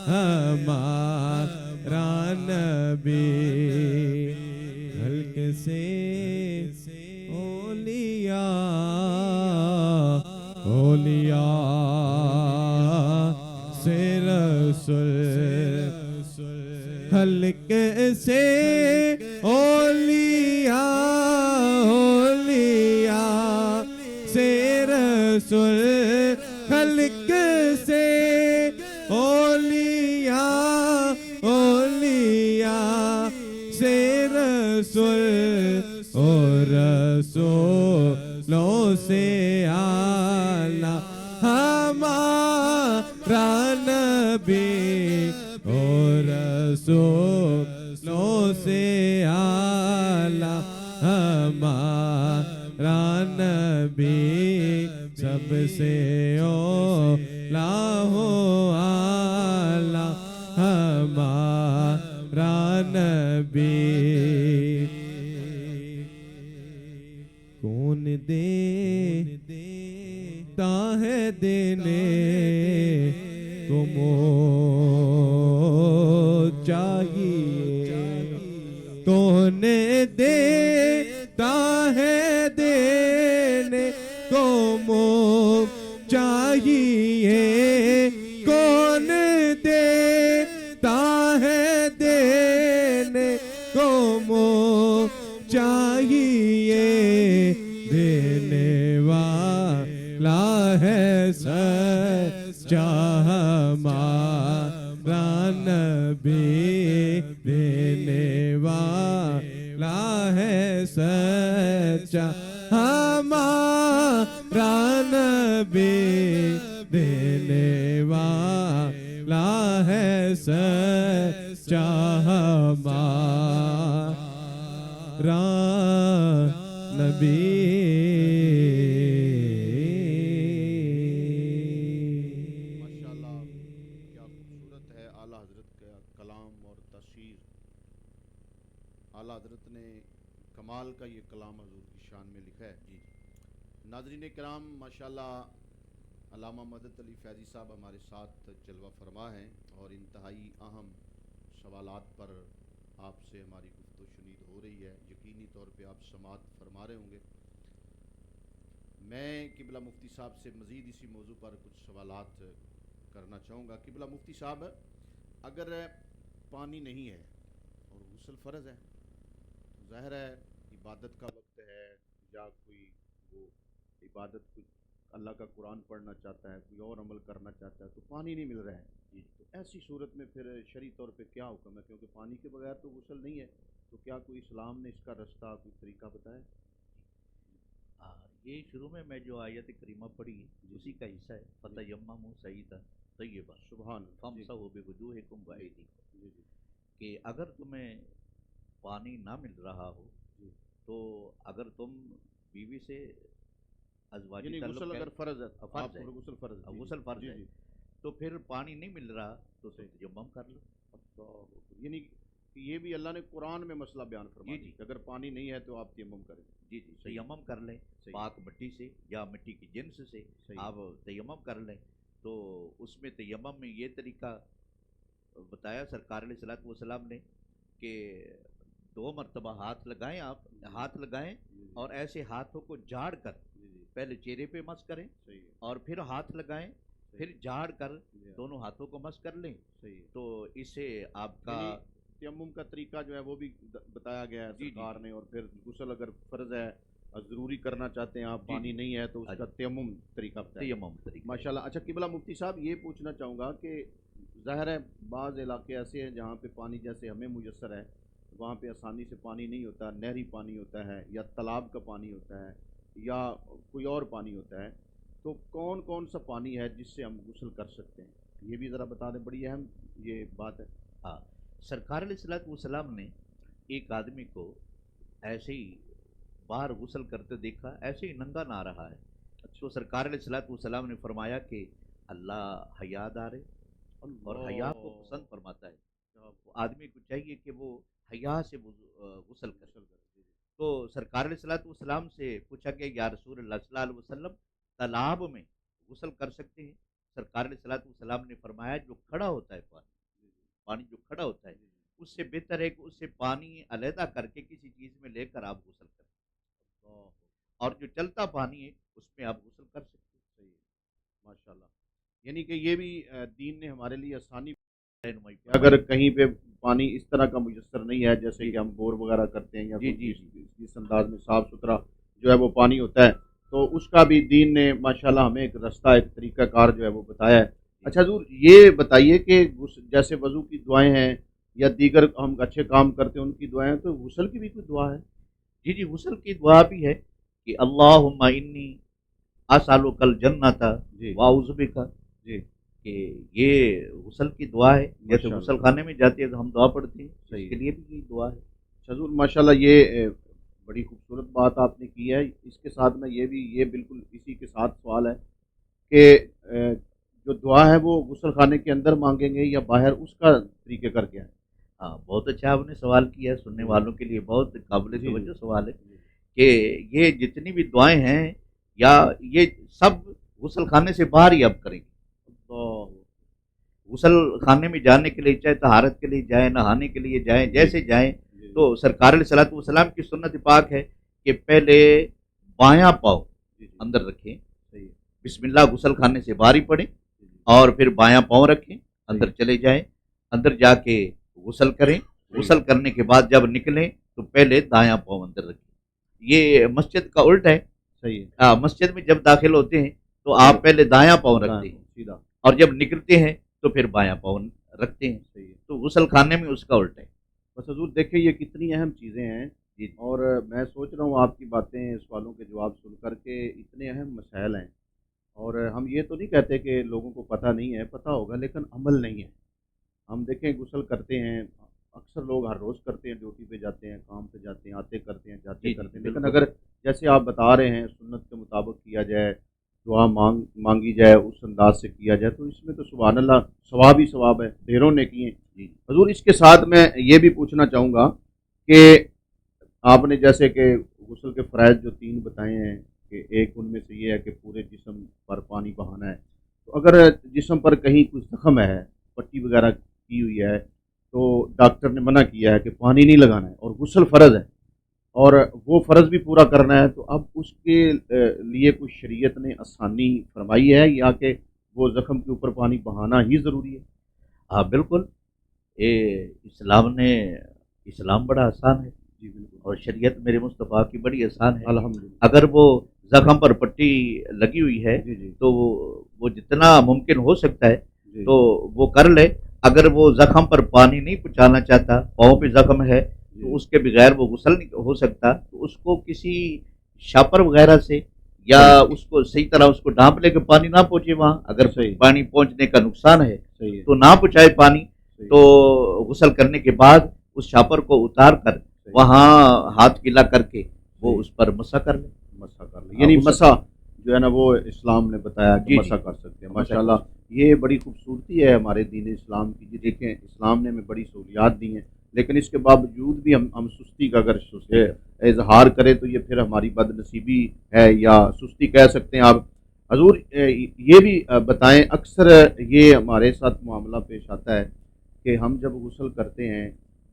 ہمارا نبی. حلق سے اولیاء سے رسول، حلق سے اولیاء اولیاء اولیاء سے رسول اور رسولوں سے اعلیٰ ہمارا نبی اور رسولوں سے اعلیٰ ہمارا نبی سب سے اولیٰ ہو اعلیٰ ہمارا نبی کون دیتا ہے دینے تم چاہیے کون دیتا ہے دینے تم چاہیے کون دیتا ہے دینے تم چاہیے دینے والا ہے سچا ہمارا نبی دینے والا ہے سچا ہمارا نبی دینے والا ہے سچا ہمارا نبی ماشاءاللہ کیا خوبصورت ہے اعلیٰ حضرت کا کلام اور تشریح. اعلیٰ حضرت نے کمال کا یہ کلام حضور کی شان میں لکھا ہے. جی ناظرین کرام ماشاءاللہ علامہ مدد علی فیضی صاحب ہمارے ساتھ جلوہ فرما ہیں اور انتہائی اہم سوالات پر آپ سے ہماری گفت و شنید ہو رہی ہے. یقینی طور پہ آپ سماعت فرما رہے ہوں گے. میں قبلہ مفتی صاحب سے مزید اسی موضوع پر کچھ سوالات کرنا چاہوں گا. قبلہ مفتی صاحب اگر پانی نہیں ہے اور غسل فرض ہے تو ظاہر ہے عبادت کا وقت ہے یا کوئی وہ عبادت کچھ اللہ کا قرآن پڑھنا چاہتا ہے کوئی اور عمل کرنا چاہتا ہے تو پانی نہیں مل رہا ہے. تو ایسی صورت میں پھر شرعی طور پہ کیا حکم ہے کیونکہ پانی کے بغیر تو غسل نہیں ہے تو کیا کوئی اسلام نے اس کا رستہ کوئی طریقہ بتایا؟ یہ شروع میں جو آیت کریمہ پڑھی اسی کا حصہ ہے فتیمموا صعیدا طیبا سبحان فامسحوا بوجوہکم وایدیکم کہ اگر تمہیں پانی نہ مل رہا ہو تو اگر تم بیوی سے ازواجی یعنی تعلق غسل اگر فرض ہے فرض ہے غسل فرض ہے غسل فرض ہے تو پھر پانی نہیں مل رہا تو تیمم کر لو. یعنی کہ یہ بھی اللہ نے قرآن میں مسئلہ بیان فرمایا جی کہ اگر پانی نہیں ہے تو آپ تیمم کریں. جی تیمم کر لیں پاک مٹی سے یا مٹی کی جنس سے آپ تیمم کر لیں. تو اس میں تیمم میں یہ طریقہ بتایا سرکار علیہ الصلوۃ والسلام نے کہ 2 مرتبہ ہاتھ لگائیں آپ ہاتھ لگائیں اور ایسے ہاتھوں کو جھاڑ کر پہلے چہرے پہ مس کریں اور پھر ہاتھ لگائیں پھر جھاڑ کر دونوں ہاتھوں کو مس کر لیں. تو اس سے آپ کا تیمم کا طریقہ جو ہے وہ بھی بتایا گیا ہے سرکار نے. اور پھر غسل اگر فرض ہے ضروری کرنا چاہتے ہیں آپ پانی نہیں ہے تو اس کا تیمم طریقہ بتایا ماشاءاللہ. اچھا قبلہ مفتی صاحب یہ پوچھنا چاہوں گا کہ ظاہر ہے بعض علاقے ایسے ہیں جہاں پہ پانی جیسے ہمیں میسر ہے وہاں پہ آسانی سے پانی نہیں ہوتا نہری پانی ہوتا ہے یا تالاب کا پانی ہوتا ہے یا کوئی اور پانی ہوتا ہے تو کون کون سا پانی ہے جس سے ہم غسل کر سکتے ہیں یہ بھی ذرا بتا دیں. بڑی اہم یہ بات ہے. ہاں سرکار علیہ الصلوۃ والسلام نے ایک آدمی کو ایسے ہی باہر غسل کرتے دیکھا ایسے ہی ننگا نہ رہا ہے. تو سرکار علیہ الصلوۃ والسلام نے فرمایا کہ اللہ حیا دار ہے اور حیا کو پسند فرماتا ہے. آدمی کو چاہیے کہ وہ حیا سے غسل کرے. تو سرکار علیہ الصلوۃ والسلام سے پوچھا کہ یا رسول اللہ صلی اللہ علیہ وسلم تالاب میں غسل کر سکتے ہیں؟ سرکار علیہ الصلوۃ والسلام نے فرمایا جو کھڑا ہوتا ہے پانی جو کھڑا ہوتا ہے اس سے بہتر ہے کہ اس سے پانی علیحدہ کر کے کسی چیز میں لے کر آپ غسل کریں اور جو چلتا پانی ہے اس میں آپ غسل کر سکتے ہیں. صحیح ماشاءاللہ. یعنی کہ یہ بھی دین نے ہمارے لیے آسانی رہنمائی اگر کہیں پہ پانی اس طرح کا میسر نہیں ہے جیسے کہ ہم بور وغیرہ کرتے ہیں یا اس انداز میں صاف ستھرا جو ہے وہ پانی ہوتا ہے تو اس کا بھی دین نے ماشاءاللہ ہمیں ایک رستہ ایک طریقہ کار جو ہے وہ بتایا ہے اچھا حضور یہ بتائیے کہ جیسے وضو کی دعائیں ہیں یا دیگر ہم اچھے کام کرتے ہیں ان کی دعائیں، تو غسل کی بھی کوئی دعا ہے؟ جی جی، غسل کی دعا بھی ہے کہ اللہم انی اسالک الجنت جی واعوذ بک، جی کہ یہ غسل کی دعا ہے. جیسے ماشاء غسل اللہ، خانے میں جاتے ہیں تو ہم دعا پڑھتے ہیں، صحیح اس کے ہے. لیے بھی یہ دعا ہے. حضور ماشاء اللہ یہ بڑی خوبصورت بات آپ نے کی ہے. اس کے ساتھ میں یہ بالکل اسی کے ساتھ سوال ہے کہ جو دعا ہے وہ غسل خانے کے اندر مانگیں گے یا باہر، اس کا طریقہ کر کے ہے؟ ہاں، بہت اچھا آپ نے سوال کیا ہے، سننے والوں کے لیے بہت قابل جی توجہ جی سوال ہے جی. کہ یہ جتنی بھی دعائیں ہیں یا یہ سب غسل خانے سے باہر ہی اب کریں گے. اللہ. غسل خانے میں جانے کے لیے چاہے طہارت کے لیے جائیں، نہانے کے لیے جائیں، جیسے جائیں، جی جی تو سرکار علیہ الصلوۃ والسلام کی سنت پاک ہے کہ پہلے بایاں پاؤں جی جی اندر رکھیں، صحیح ہے. بسم اللہ غسل خانے سے باہر ہی پڑیں، جی جی اور پھر بایاں پاؤں رکھیں، اندر چلے جائیں، اندر جا کے غسل کریں. غسل کرنے کے بعد جب نکلیں تو پہلے دایاں پاؤں اندر رکھیں. یہ مسجد کا الٹ ہے. صحیح ہے. مسجد میں جب داخل ہوتے ہیں تو آپ پہلے دایاں پاؤں رکھتے ہیں، سیدھا. اور جب نکلتے ہیں تو پھر بایاں پاؤں رکھتے ہیں. صحیح ہے. تو غسل خانے میں اس کا الٹ ہے. بس حضور دیکھیں یہ کتنی اہم چیزیں ہیں، جی اور میں سوچ رہا ہوں آپ کی باتیں، سوالوں کے جواب سن کر کے اتنے اہم مسائل ہیں، اور ہم یہ تو نہیں کہتے کہ لوگوں کو پتہ نہیں ہے، پتہ ہوگا لیکن عمل نہیں ہے. ہم دیکھیں غسل کرتے ہیں، اکثر لوگ ہر روز کرتے ہیں، ڈیوٹی پہ جاتے ہیں، کام پہ جاتے ہیں، آتے کرتے ہیں، جاتے جی کرتے جی ہیں، لیکن بالکل. اگر جیسے آپ بتا رہے ہیں سنت کے مطابق کیا جائے، دعا مانگی جائے، اس انداز سے کیا جائے، تو اس میں تو سبحان اللہ ثواب ہی ثواب ہے، ڈھیروں نے کیے. جی حضور اس کے ساتھ میں یہ بھی پوچھنا چاہوں گا کہ آپ نے جیسے کہ غسل کے فرائض جو 3 بتائے ہیں، کہ ایک ان میں سے یہ ہے کہ پورے جسم پر پانی بہانا ہے. تو اگر جسم پر کہیں کچھ زخم ہے، پٹی وغیرہ کی ہوئی ہے، تو ڈاکٹر نے منع کیا ہے کہ پانی نہیں لگانا ہے، اور غسل فرض ہے، اور وہ فرض بھی پورا کرنا ہے، تو اب اس کے لیے کچھ شریعت نے آسانی فرمائی ہے یا کہ وہ زخم کے اوپر پانی بہانا ہی ضروری ہے؟ ہاں بالکل. یہ اسلام بڑا آسان ہے، جی بالکل. اور شریعت میرے مصطفیٰ کی بڑی آسان ہے. الحمدللہ. اگر وہ زخم پر پٹی لگی ہوئی ہے جی جی تو وہ جتنا ممکن ہو سکتا ہے جی تو وہ کر لے. اگر وہ زخم پر پانی نہیں پہنچانا چاہتا، پاؤں پہ زخم ہے، تو اس کے بغیر وہ غسل نہیں ہو سکتا، تو اس کو کسی شاپر وغیرہ سے یا صحیح اس کو صحیح طرح اس کو ڈھانپ لے کے پانی نہ پہنچے وہاں. اگر صحیح پانی پہنچنے کا نقصان ہے صحیح ہے. تو نہ پہنچائے پانی، صحیح. تو غسل کرنے کے بعد اس شاپر کو اتار کر صحیح. وہاں ہاتھ گیلا کر کے وہ صحیح. اس پر مسح کر لے. مسح کر لیں، یعنی غسل. مسح جو ہے نا وہ اسلام نے بتایا کہ جی جی. مسح کر سکتے ہیں. مسح ماشاء کر اللہ یہ بڑی خوبصورتی ہے ہمارے دین اسلام کی. جی دیکھیں اسلام نے ہمیں بڑی سہولیات دی ہیں، لیکن اس کے باوجود بھی ہم سستی کا اگر اظہار کریں تو یہ پھر ہماری بد نصیبی ہے، یا سستی کہہ سکتے ہیں آپ. حضور یہ بھی بتائیں، اکثر یہ ہمارے ساتھ معاملہ پیش آتا ہے کہ ہم جب غسل کرتے ہیں،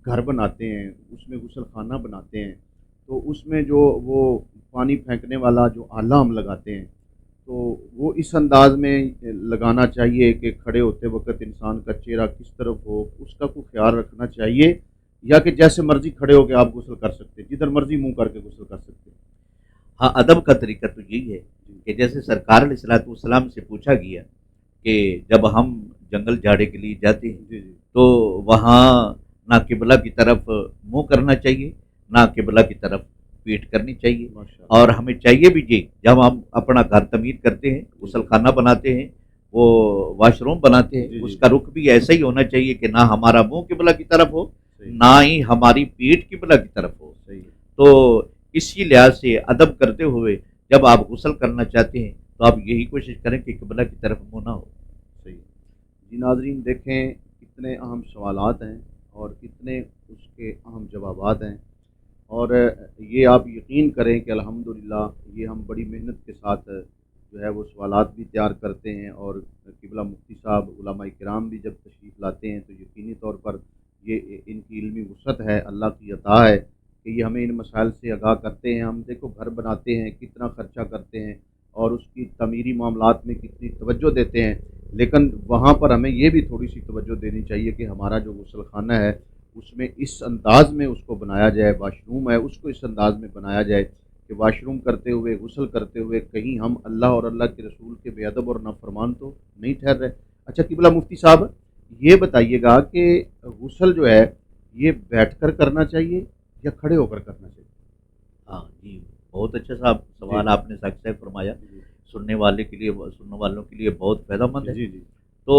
گھر بناتے ہیں، اس میں غسل خانہ بناتے ہیں، تو اس میں جو وہ پانی پھینکنے والا جو آلہ ہم لگاتے ہیں، تو وہ اس انداز میں لگانا چاہیے کہ کھڑے ہوتے وقت انسان کا چہرہ کس طرف ہو، اس کا کوئی خیال رکھنا چاہیے، یا کہ جیسے مرضی کھڑے ہو کے آپ غسل کر سکتے ہیں، جدھر مرضی منہ کر کے غسل کر سکتے ہیں؟ ہاں، ادب کا طریقہ تو یہی ہے کہ جیسے سرکار علیہ الصلوۃ والسلام سے پوچھا گیا کہ جب ہم جنگل جھاڑے کے لیے جاتے ہیں جی جی تو وہاں نہ قبلہ کی طرف منہ کرنا چاہیے، نہ قبلہ کی طرف پیٹ کرنی چاہیے. ماشاء اللہ. اور ہمیں چاہیے بھی جی، جب ہم اپنا گھر تعمیر کرتے ہیں، غسل خانہ بناتے ہیں، وہ واش روم بناتے ہیں، جی جی. اس کا رخ بھی ایسا ہی ہونا چاہیے کہ نہ ہمارا منہ قبلہ کی طرف ہو، صحیح. نہ ہی ہماری پیٹھ قبلہ کی طرف ہو. صحیح ہے. تو اسی لحاظ سے ادب کرتے ہوئے جب آپ غسل کرنا چاہتے ہیں تو آپ یہی کوشش کریں کہ قبلہ کی طرف منہ نہ ہو. صحیح. جی ناظرین دیکھیں کتنے اہم سوالات ہیں اور کتنے اس کے اہم جوابات ہیں، اور یہ آپ یقین کریں کہ الحمدللہ یہ ہم بڑی محنت کے ساتھ جو ہے وہ سوالات بھی تیار کرتے ہیں، اور قبلہ مفتی صاحب علماء کرام بھی جب تشریف لاتے ہیں تو یقینی طور پر یہ ان کی علمی وسعت ہے، اللہ کی عطا ہے کہ یہ ہمیں ان مسائل سے آگاہ کرتے ہیں. ہم دیکھو گھر بناتے ہیں، کتنا خرچہ کرتے ہیں اور اس کی تعمیری معاملات میں کتنی توجہ دیتے ہیں، لیکن وہاں پر ہمیں یہ بھی تھوڑی سی توجہ دینی چاہیے کہ ہمارا جو غسل خانہ ہے اس میں اس انداز میں اس کو بنایا جائے، واش روم ہے اس کو اس انداز میں بنایا جائے کہ واش روم کرتے ہوئے، غسل کرتے ہوئے کہیں ہم اللہ اور اللہ کے رسول کے بے ادب اور نافرمان تو نہیں ٹھہر رہے. اچھا قبلہ مفتی صاحب یہ بتائیے گا کہ غسل جو ہے یہ بیٹھ کر کرنا چاہیے یا کھڑے ہو کر کرنا چاہیے؟ ہاں جی، بہت اچھا صاحب سوال جی آپ نے سکسیس فرمایا، جی سننے والوں کے لیے بہت فائدہ مند ہے. جی جی تو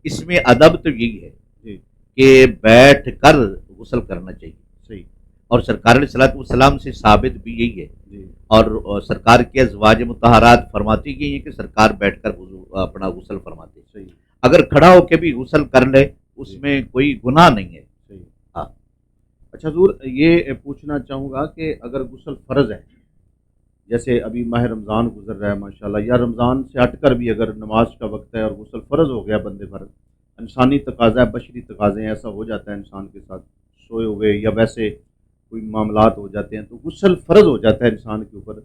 اس میں ادب تو یہی ہے جی کہ بیٹھ کر غسل کرنا چاہیے، صحیح اور سرکار علیہ الصلوۃ والسلام سے ثابت بھی یہی ہے. جی اور سرکار کے ازواج مطہرات فرماتی یہی ہیں کہ سرکار بیٹھ کر اپنا غسل فرماتے ہیں. صحیح اگر کھڑا ہو کے بھی غسل کر لے اس جی میں کوئی گناہ نہیں ہے. صحیح. ہاں اچھا حضور یہ پوچھنا چاہوں گا کہ اگر غسل فرض ہے، جیسے ابھی ماہ رمضان گزر رہا ہے ماشاءاللہ، یا رمضان سے ہٹ کر بھی اگر نماز کا وقت ہے اور غسل فرض ہو گیا بندے پر، انسانی تقاضا ہے، بشری تقاضے ہیں، ایسا ہو جاتا ہے انسان کے ساتھ سوئے ہوئے یا ویسے کوئی معاملات ہو جاتے ہیں تو غسل فرض ہو جاتا ہے انسان کے اوپر،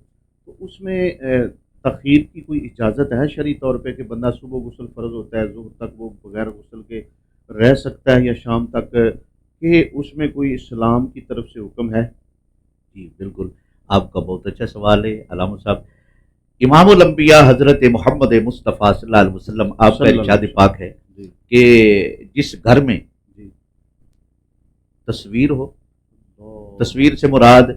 تو اس میں تخیر کی کوئی اجازت ہے شرعی طور پہ کہ بندہ صبح غسل فرض ہوتا ہے ظہر تک وہ بغیر غسل کے رہ سکتا ہے یا شام تک، کہ اس میں کوئی اسلام کی طرف سے حکم ہے؟ جی بالکل، آپ کا بہت اچھا سوال ہے علامہ صاحب. امام الانبیاء حضرت محمد مصطفیٰ صلی اللہ علیہ وسلم آپ کا صلی اللہ ارشاد علیہ پاک ہے وسلم. جی کہ جس گھر میں جی تصویر ہو، تو تصویر سے مراد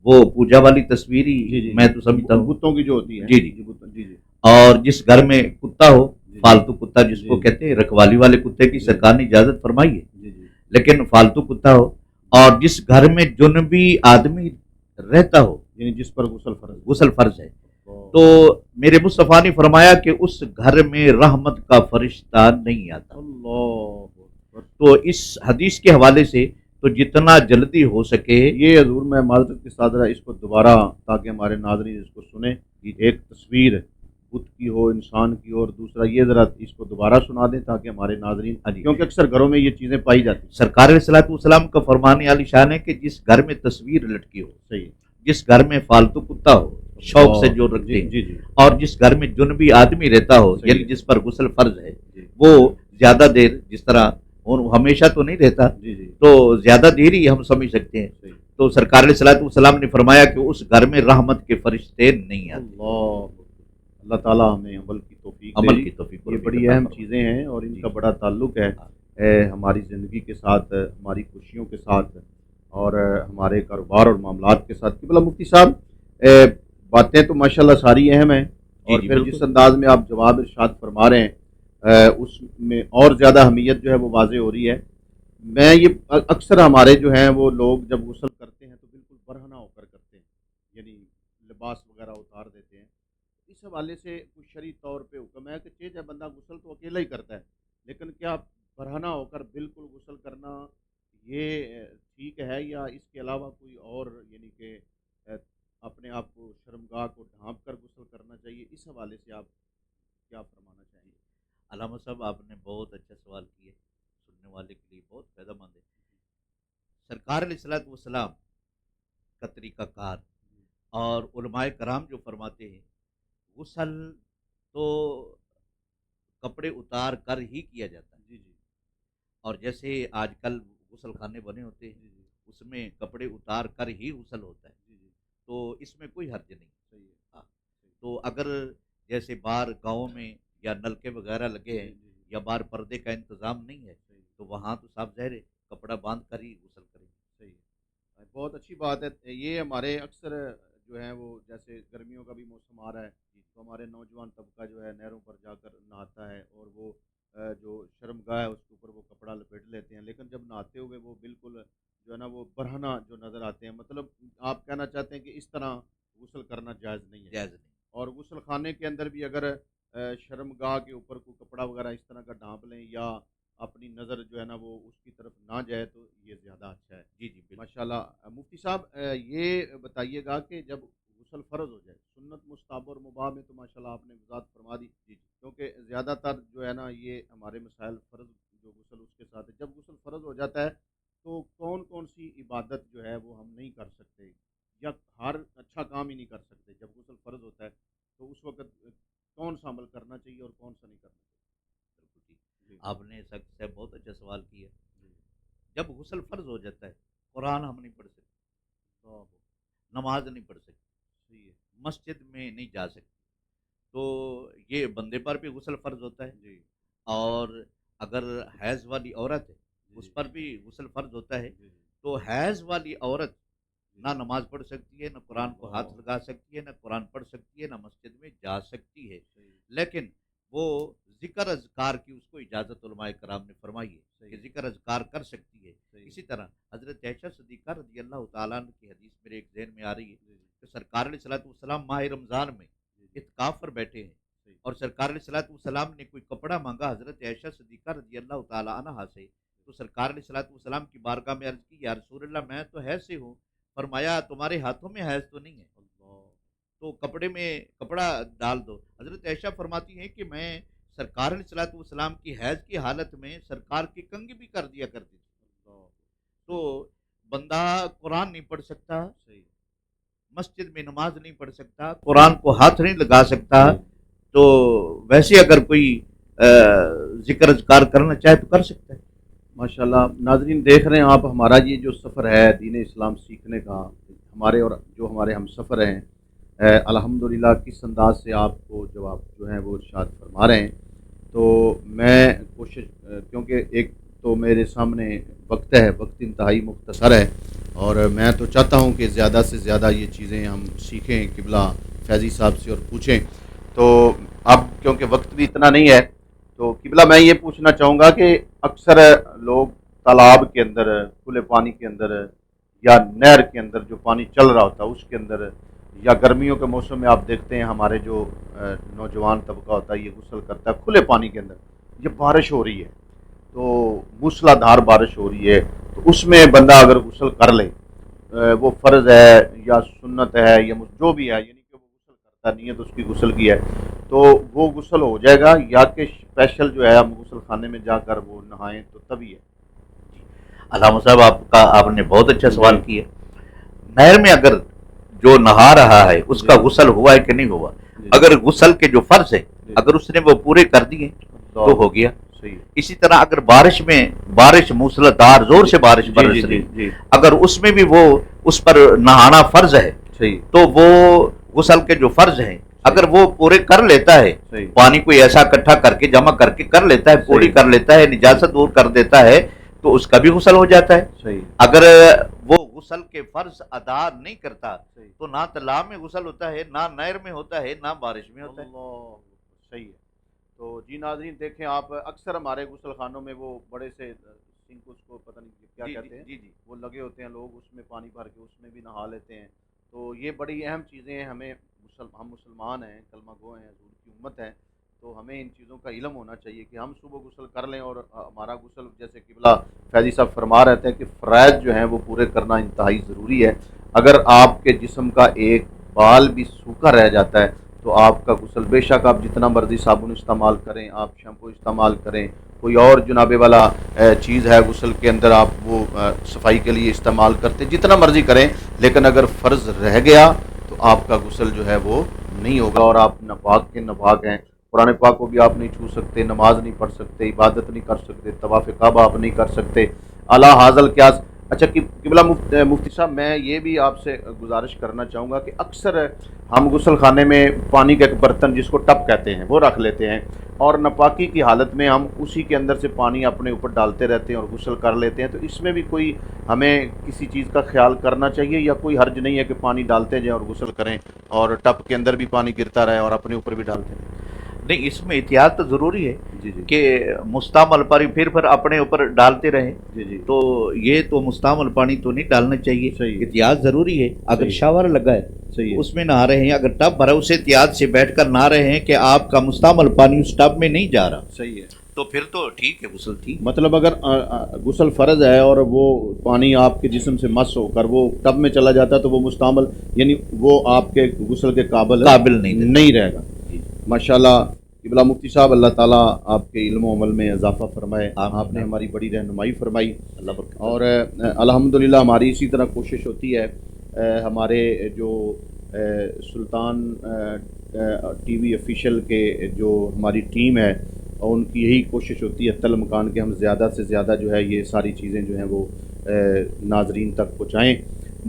وہ پوجا والی تصویر جی ہی جی میں تو سمجھتا ہوں، بتوں کی جو ہوتی ہے. جی جی. جی جی اور جس گھر میں کتا ہو، جی فالتو کتا جس جی کو جی کہتے ہیں، رکھوالی والے کتے کی جی سرکار نے اجازت فرمائی ہے، جی جی لیکن فالتو کتا ہو، اور جس گھر میں جنبی آدمی رہتا ہو یعنی جس پر غسل فرض ہے. غسل فرض ہے. تو تو میرے مصطفیٰ نے فرمایا کہ اس گھر میں رحمت کا فرشتہ نہیں آتا. اللہ اکبر. تو اس حدیث کے حوالے سے تو جتنا جلدی ہو سکے یہ حضور میں معذرت کے ساتھ اس کو دوبارہ تاکہ ہمارے ناظرین اس کو سنیں، ایک تصویر بت کی ہو، انسان کی ہو، اور دوسرا یہ ذرا اس کو دوبارہ سنا دیں تاکہ ہمارے ناظرین، کیونکہ اکثر گھروں میں یہ چیزیں پائی جاتی ہیں. سرکار علیہ الصلوۃ والسلام کا فرمان عالی شان ہے کہ جس گھر میں تصویر لٹکی ہو، صحیح. جس گھر میں فالتو کتا ہو شوق سے جو رکھتے جی ہیں، جی جی اور جس گھر میں جنبی آدمی رہتا ہو صحیح یعنی ہے. جس پر غسل فرض ہے، جی وہ زیادہ دیر، جس طرح وہ ہمیشہ تو نہیں رہتا، جی جی تو زیادہ دیر ہی ہم سمجھ سکتے ہیں. صحیح. تو سرکار علیہ الصلوۃ والسلام نے فرمایا کہ اس گھر میں رحمت کے فرشتے نہیں آتے. اللہ تعالیٰ ہمیں عمل کی توفیق دے. عمل کی توفیق یہ اور بڑی عطا اہم فرمائے. چیزیں ہیں اور ان جی. کا بڑا تعلق ہے ہماری زندگی کے ساتھ، ہماری خوشیوں کے ساتھ، اور ہمارے کاروبار اور معاملات کے ساتھ. قبلہ مفتی صاحب باتیں تو ماشاءاللہ ساری اہم ہیں، اور جی پھر بالکل. جس انداز میں آپ جواب ارشاد فرما رہے ہیں اس میں اور زیادہ اہمیت جو ہے وہ واضح ہو رہی ہے. میں یہ اکثر ہمارے جو ہیں وہ لوگ جب غسل کرتے ہیں تو بالکل برہنہ ہو کر کرتے ہیں، یعنی لباس وغیرہ اتار دیتے ہیں. اس حوالے سے کچھ شرعی طور پہ حکم ہے کہ چیز ہے بندہ غسل تو اکیلا ہی کرتا ہے، لیکن کیا برہنہ ہو کر بالکل غسل کرنا یہ ٹھیک ہے، یا اس کے علاوہ کوئی اور یعنی کہ اپنے آپ کو شرمگاہ کو ڈھانپ کر غسل کرنا چاہیے؟ اس حوالے سے آپ کیا فرمانا چاہیں گے؟ علامہ صاحب آپ نے بہت اچھا سوال کیا، سننے والے کے لیے بہت فائدہ مند ہے. سرکار علیہ الصلوۃ والسلام کا طریقہ کار اور علماء کرام جو فرماتے ہیں، غسل تو کپڑے اتار کر ہی کیا جاتا ہے. جی جی اور جیسے آج کل غسل خانے بنے ہوتے ہیں، جی جی اس میں کپڑے اتار کر ہی غسل ہوتا ہے، جی جی تو اس میں کوئی حرج نہیں. صحیح ہے. ہاں. تو اگر جیسے باہر گاؤں میں یا نلکے وغیرہ لگے ہیں جی جی یا باہر پردے کا انتظام نہیں ہے، صحیح تو وہاں تو صاف ظاہر ہے کپڑا باندھ کر ہی غسل کریں. صحیح ہے. بہت اچھی بات ہے. یہ ہمارے اکثر جو ہیں وہ جیسے گرمیوں کا بھی موسم آ رہا ہے تو ہمارے نوجوان طبقہ جو ہے نہروں پر جا کر نہاتا ہے، اور وہ جو شرمگاہ ہے اس کے اوپر وہ کپڑا لپیٹ لیتے ہیں، لیکن جب نہاتے ہوئے وہ بالکل جو ہے نا وہ برہنہ جو نظر آتے ہیں. مطلب آپ کہنا چاہتے ہیں کہ اس طرح غسل کرنا جائز نہیں ہے، جائز نہیں. اور غسل خانے کے اندر بھی اگر شرمگاہ کے اوپر کوئی کپڑا وغیرہ اس طرح کا ڈھانپ لیں یا اپنی نظر جو ہے نا وہ اس کی طرف نہ جائے تو یہ زیادہ اچھا ہے. جی جی بالکل. ماشاءاللہ. مفتی صاحب یہ بتائیے گا کہ جب غسل فرض ہو جائے، سنت مستحب اور مباح میں تو ماشاءاللہ آپ نے وضاحت فرما دی، کیونکہ زیادہ تر جو ہے نا یہ ہمارے مسائل فرض جو غسل اس کے ساتھ ہے. جب غسل فرض ہو جاتا ہے تو کون کون سی عبادت جو ہے وہ ہم نہیں کر سکتے، یا ہر اچھا کام ہی نہیں کر سکتے؟ جب غسل فرض ہوتا ہے تو اس وقت کون سا عمل کرنا چاہیے اور کون سا نہیں کرنا چاہیے؟ جی آپ نے سے بہت اچھا سوال کیا. جب غسل فرض ہو جاتا ہے، قرآن ہم نہیں پڑھ سکتے، نماز نہیں پڑھ سکتے، صحیح ہے. مسجد میں نہیں جا سکتے، تو یہ بندے پر بھی غسل فرض ہوتا ہے. جی اور اگر حیض والی عورت ہے اس پر بھی غسل فرض ہوتا ہے، تو حیض والی عورت نہ نماز پڑھ سکتی ہے، نہ قرآن کو ہاتھ لگا سکتی ہے، نہ قرآن پڑھ سکتی ہے، نہ مسجد میں جا سکتی ہے، لیکن وہ ذکر اذکار کی اس کو اجازت علماء کرام نے فرمائی ہے کہ ذکر اذکار کر سکتی ہے۔ اسی طرح حضرت عائشہ صدیقہ رضی اللہ تعالیٰ عنہ کی حدیث میرے ایک ذہن میں آ رہی ہے کہ سرکار علیہ الصلوۃ والسلام ماہ رمضان میں اعتکاف پر بیٹھے ہیں اور سرکار علیہ الصلوۃ والسلام نے کوئی کپڑا مانگا حضرت عائشہ صدیقہ رضی اللہ تعالیٰ عنہا سے، تو سرکار علیہ الصلوۃ والسلام کی بارگاہ میں عرض کی، یا رسول اللہ میں تو حیض سے ہوں، فرمایا تمہارے ہاتھوں میں حیض تو نہیں ہے تو کپڑے میں کپڑا ڈال دو۔ حضرت عائشہ فرماتی ہیں کہ میں سرکار علیہ الصلوۃ والسلام کی حیض کی حالت میں سرکار کی کنگھی بھی کر دیا کرتی تھی۔ تو بندہ قرآن نہیں پڑھ سکتا، مسجد میں نماز نہیں پڑھ سکتا، قرآن کو ہاتھ نہیں لگا سکتا، تو ویسے اگر کوئی ذکر اذکار کرنا چاہے تو کر سکتا ہے۔ ماشاءاللہ ناظرین دیکھ رہے ہیں آپ ہمارا یہ جو سفر ہے دین اسلام سیکھنے کا، ہمارے اور جو ہمارے ہم سفر ہیں الحمدللہ کس انداز سے آپ کو جواب جو ہیں وہ ارشاد فرما رہے ہیں۔ تو میں کوشش، کیونکہ ایک تو میرے سامنے وقت ہے، وقت انتہائی مختصر ہے، اور میں تو چاہتا ہوں کہ زیادہ سے زیادہ یہ چیزیں ہم سیکھیں، قبلہ فیضی صاحب سے اور پوچھیں۔ تو اب کیونکہ وقت بھی اتنا نہیں ہے تو قبلہ میں یہ پوچھنا چاہوں گا کہ اکثر لوگ تالاب کے اندر، کھلے پانی کے اندر یا نہر کے اندر جو پانی چل رہا ہوتا ہے اس کے اندر، یا گرمیوں کے موسم میں آپ دیکھتے ہیں ہمارے جو نوجوان طبقہ ہوتا ہے یہ غسل کرتا ہے کھلے پانی کے اندر، یہ بارش ہو رہی ہے تو موسلا دھار بارش ہو رہی ہے، تو اس میں بندہ اگر غسل کر لے، وہ فرض ہے یا سنت ہے یا جو بھی ہے، یعنی کہ وہ غسل کرتا نہیں ہے تو اس کی غسل کی ہے، تو وہ غسل ہو جائے گا یا کہ اسپیشل جو ہے ہم غسل خانے میں جا کر وہ نہائیں تو تبھی ہے؟ علامہ صاحب آپ نے بہت اچھا سوال کیا۔ نہر میں اگر جو نہا رہا ہے اس کا غسل ہوا ہے کہ نہیں ہوا، اگر غسل کے جو فرض ہے اگر اس نے وہ پورے کر دیے تو ہو گیا۔ اسی طرح اگر بارش میں، بارش موسلادھار زور سے بارش برس رہی، اگر اس میں بھی وہ اس پر نہانا فرض ہے تو وہ غسل کے جو فرض ہیں اگر وہ پورے کر لیتا ہے، پانی کو ایسا اکٹھا کر کے جمع کر کے کر لیتا ہے، پوری کر لیتا ہے، نجاست دور کر دیتا ہے، تو اس کا بھی غسل ہو جاتا ہے۔ اگر وہ غسل کے فرض ادا نہیں کرتا تو نہ تالاب میں غسل ہوتا ہے، نہ نہر میں ہوتا ہے، نہ بارش میں ہوتا ہے۔ صحیح ہے۔ تو جی ناظرین دیکھیں آپ، اکثر ہمارے غسل خانوں میں وہ بڑے سے سنک، اس کو پتہ نہیں کیا کہتے ہیں، وہ لگے ہوتے ہیں، لوگ اس میں پانی بھر کے اس میں بھی نہا لیتے ہیں۔ تو یہ بڑی اہم چیزیں ہیں، ہم مسلمان ہیں، کلمہ گو ہیں، حضور کی امت ہیں، تو ہمیں ان چیزوں کا علم ہونا چاہیے کہ ہم صبح غسل کر لیں، اور ہمارا غسل جیسے قبلہ فیضی صاحب فرما رہے تھے کہ فرائض جو ہیں وہ پورے کرنا انتہائی ضروری ہے۔ اگر آپ کے جسم کا ایک بال بھی سوکھا رہ جاتا ہے تو آپ کا غسل، بے شک آپ جتنا مرضی صابن استعمال کریں، آپ شیمپو استعمال کریں، کوئی اور جناب والا چیز ہے غسل کے اندر آپ وہ صفائی کے لیے استعمال کرتے، جتنا مرضی کریں، لیکن اگر فرض رہ گیا تو آپ کا غسل جو ہے وہ نہیں ہوگا، اور آپ ناپاک کے ناپاک ہیں۔ قرآن پاک کو بھی آپ نہیں چھو سکتے، نماز نہیں پڑھ سکتے، عبادت نہیں کر سکتے، طواف کعبہ آپ نہیں کر سکتے، اعلیٰ حاضل کیا۔ اچھا قبلہ مفتی صاحب، میں یہ بھی آپ سے گزارش کرنا چاہوں گا کہ اکثر ہم غسل خانے میں پانی کا ایک برتن جس کو ٹب کہتے ہیں وہ رکھ لیتے ہیں، اور ناپاکی کی حالت میں ہم اسی کے اندر سے پانی اپنے اوپر ڈالتے رہتے ہیں اور غسل کر لیتے ہیں، تو اس میں بھی کوئی ہمیں کسی چیز کا خیال کرنا چاہیے، یا کوئی حرج نہیں ہے کہ پانی ڈالتے جائیں اور غسل کریں، اور ٹب کے اندر بھی پانی گرتا رہے اور اپنے اوپر بھی ڈالتے ہیں؟ نہیں، اس میں احتیاط تو ضروری ہے کہ مستعمل پانی پھر اپنے اوپر ڈالتے رہیں، تو یہ تو مستعمل پانی تو نہیں ڈالنا چاہیے، احتیاط ضروری ہے۔ اگر شاور لگا ہے اس میں نہا رہے ہیں، اگر ٹب بھرا اسے احتیاط سے بیٹھ کر نہا رہے ہیں کہ آپ کا مستعمل پانی اس ٹب میں نہیں جا رہا، صحیح ہے، تو پھر تو ٹھیک ہے، غسل ٹھیک۔ مطلب اگر غسل فرض ہے اور وہ پانی آپ کے جسم سے مس ہو کر وہ ٹب میں چلا جاتا ہے تو وہ مستعمل، یعنی وہ آپ کے غسل کے قابل نہیں رہے گا۔ ماشاءاللہ قبلہ مفتی صاحب، اللہ تعالیٰ آپ کے علم و عمل میں اضافہ فرمائے، آپ نے ہماری بڑی رہنمائی فرمائی، اور الحمدللہ ہماری اسی طرح کوشش ہوتی ہے، ہمارے جو سلطان ٹی وی آفیشیل کے جو ہماری ٹیم ہے ان کی یہی کوشش ہوتی ہے تل مکان کے ہم زیادہ سے زیادہ جو ہے یہ ساری چیزیں جو ہیں وہ ناظرین تک پہنچائیں۔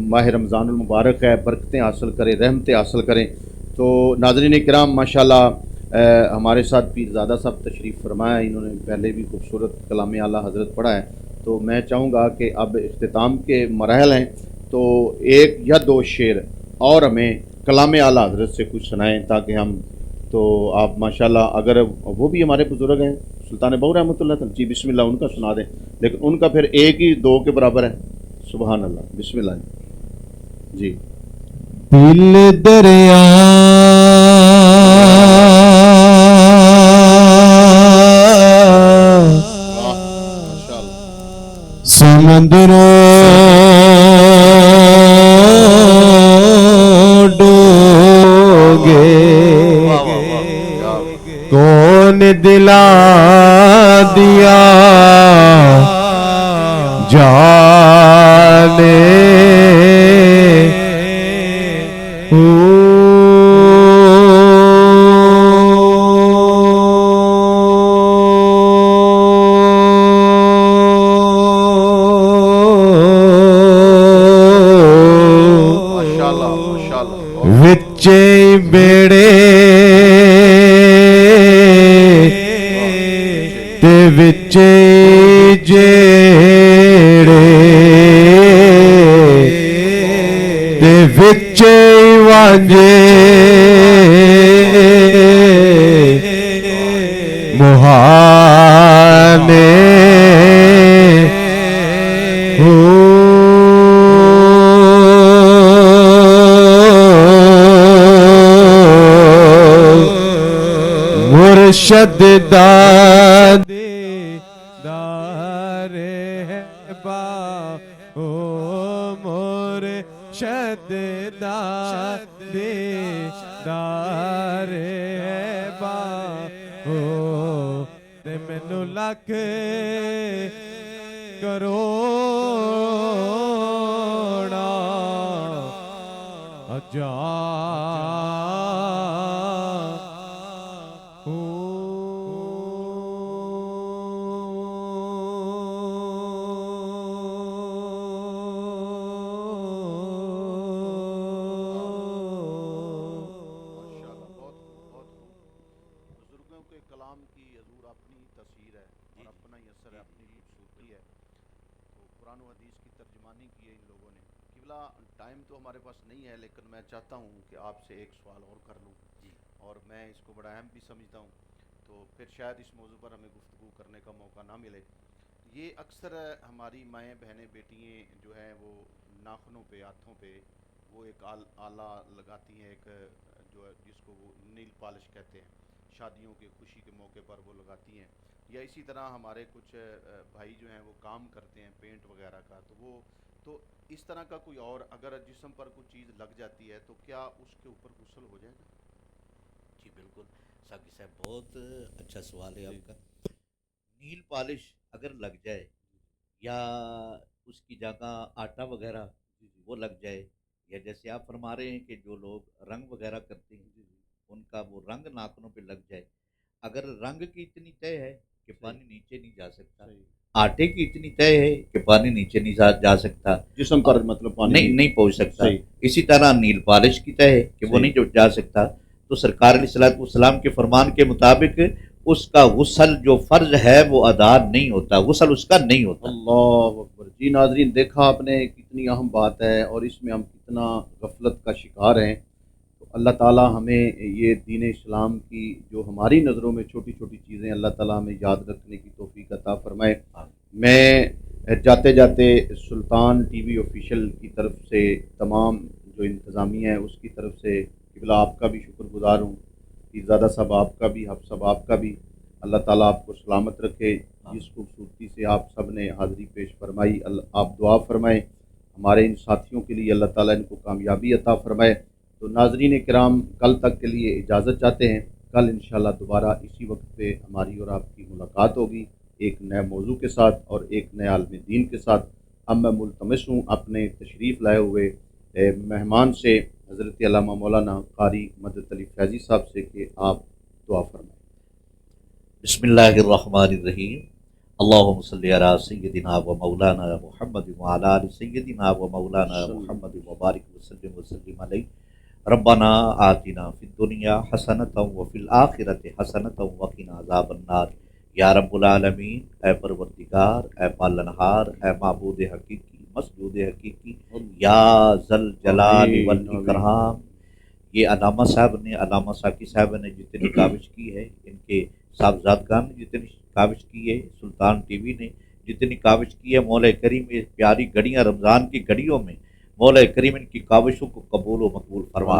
ماہ رمضان المبارک ہے، برکتیں حاصل کریں، رحمتیں حاصل کریں۔ تو ناظرین کرام، ماشاءاللہ ہمارے ساتھ پیرزادہ صاحب تشریف فرمایا، انہوں نے پہلے بھی خوبصورت کلام اعلیٰ حضرت پڑھا ہے، تو میں چاہوں گا کہ اب اختتام کے مراحل ہیں، تو ایک یا دو شعر اور ہمیں کلام اعلیٰ حضرت سے کچھ سنائیں تاکہ ہم، تو آپ ماشاءاللہ اگر وہ بھی ہمارے بزرگ ہیں سلطان بہو رحمۃ اللہ تعالی، جی بسم اللہ ان کا سنا دیں، لیکن ان کا پھر ایک ہی دو کے برابر ہے، سبحان اللہ، بسم اللہ جی۔ دل دریا سمندروں ڈوبے کون دلا دیا جانے وچے بیڑے تے وچے جیڑے تے وچے وانجے مہانے مرشد داد دار ہے با او مرشد داد دار ہے با او تے مینوں لکھ کروڑا بزرگوں کے کلام کی حضور اپنی تصویر ہے اور اپنا ہی اثر ہے، اپنی خوبصورتی ہے، تو قرآن و حدیث کی ترجمانی کی ہے ان لوگوں نے۔ قبلہ ٹائم تو ہمارے پاس نہیں ہے، لیکن میں چاہتا ہوں کہ آپ سے ایک سوال اور کر لوں، اور میں اس کو بڑا اہم بھی سمجھتا ہوں، تو پھر شاید اس موضوع پر ہمیں گفتگو کرنے کا موقع نہ ملے۔ یہ اکثر ہماری مائیں بہنیں بیٹیاں جو ہیں وہ ناخنوں پہ، ہاتھوں پہ وہ ایک آلہ لگاتی ہیں، ایک جو ہے جس کو وہ نیل پالش کہتے ہیں، شادیوں کے خوشی کے موقع پر وہ لگاتی ہیں، یا اسی طرح ہمارے کچھ بھائی جو ہیں وہ کام کرتے ہیں پینٹ وغیرہ کا، تو وہ تو اس طرح کا کوئی اور اگر جسم پر کوئی چیز لگ جاتی ہے تو کیا اس کے اوپر غسل ہو جائے گا؟ جی بالکل ساقی صاحب، بہت اچھا سوال ہے آپ کا۔ نیل پالش اگر لگ جائے یا اس کی جگہ آٹا وغیرہ وہ لگ جائے، یا جیسے آپ فرما رہے ہیں کہ جو لوگ رنگ وغیرہ کرتے ہیں ان کا وہ رنگ ناخنوں پہ لگ جائے، اگر رنگ کی اتنی طے ہے کہ پانی نیچے نہیں جا سکتا، آٹے کی اتنی طے ہے کہ پانی نیچے نہیں جا سکتا، جسم پر مطلب پانی نہیں پہنچ سکتا، اسی طرح نیل پالش کی طے ہے کہ وہ نہیں جا سکتا، تو سرکار علیہ الصلوۃ والسلام کے فرمان کے مطابق اس کا غسل جو فرض ہے وہ ادا نہیں ہوتا، غسل اس کا نہیں ہوتا۔ اللہ اکبر۔ جی ناظرین، دیکھا آپ نے کتنی اہم بات ہے اور اس میں ہم کتنا غفلت کا شکار ہیں، تو اللہ تعالیٰ ہمیں یہ دین اسلام کی جو ہماری نظروں میں چھوٹی چھوٹی چیزیں اللہ تعالیٰ ہمیں یاد رکھنے کی توفیق عطا فرمائے۔ میں جاتے جاتے سلطان ٹی وی آفیشیل کی طرف سے تمام جو انتظامیہ ہے اس کی طرف سے قبلہ آپ کا بھی شکر گزار ہوں، پیرزادہ صاحب آپ کا بھی، حفص صاحب آپ کا بھی، اللہ تعالیٰ آپ کو سلامت رکھے۔ جس خوبصورتی سے آپ سب نے حاضری پیش فرمائی، آپ دعا فرمائیں ہمارے ان ساتھیوں کے لیے، اللہ تعالیٰ ان کو کامیابی عطا فرمائے۔ تو ناظرین کرام، کل تک کے لیے اجازت چاہتے ہیں، کل انشاءاللہ دوبارہ اسی وقت پہ ہماری اور آپ کی ملاقات ہوگی ایک نئے موضوع کے ساتھ اور ایک نئے عالم دین کے ساتھ۔ اب میں ملتمس ہوں اپنے تشریف لائے ہوئے مہمان سے، حضرت علامہ مولانا قاری مدد علی فیضی صاحب سے، کہ آپ دعا فرمائیں۔ بسم اللہ الرحمن الرحیم، اللہم صلی علی سیدنا و مولانا محمد وعلی آل سیدنا و مولانا محمد وبارک وسلم علیہ۔ ربنا آتنا فی الدنیا حسنۃ وفی الآخرۃ حسنۃ وقنا عذاب النار۔ یا رب العالمین، اے پروردگار، اے پالنہار، اے معبود حقیقی، مسجود حقیقی، یا ذل جلال والاکرام، یہ علامہ صاحب نے، علامہ ساقی صاحب نے جتنی کاوش کی ہے، ان کے صاحبزادگان نے جتنی کاوش کی ہے، سلطان ٹی وی نے جتنی کاوش کی ہے، مولا کریم اس پیاری گھڑیاں رمضان کی گھڑیوں میں مولا کریم ان کی کاوشوں کو قبول و مقبول فرما۔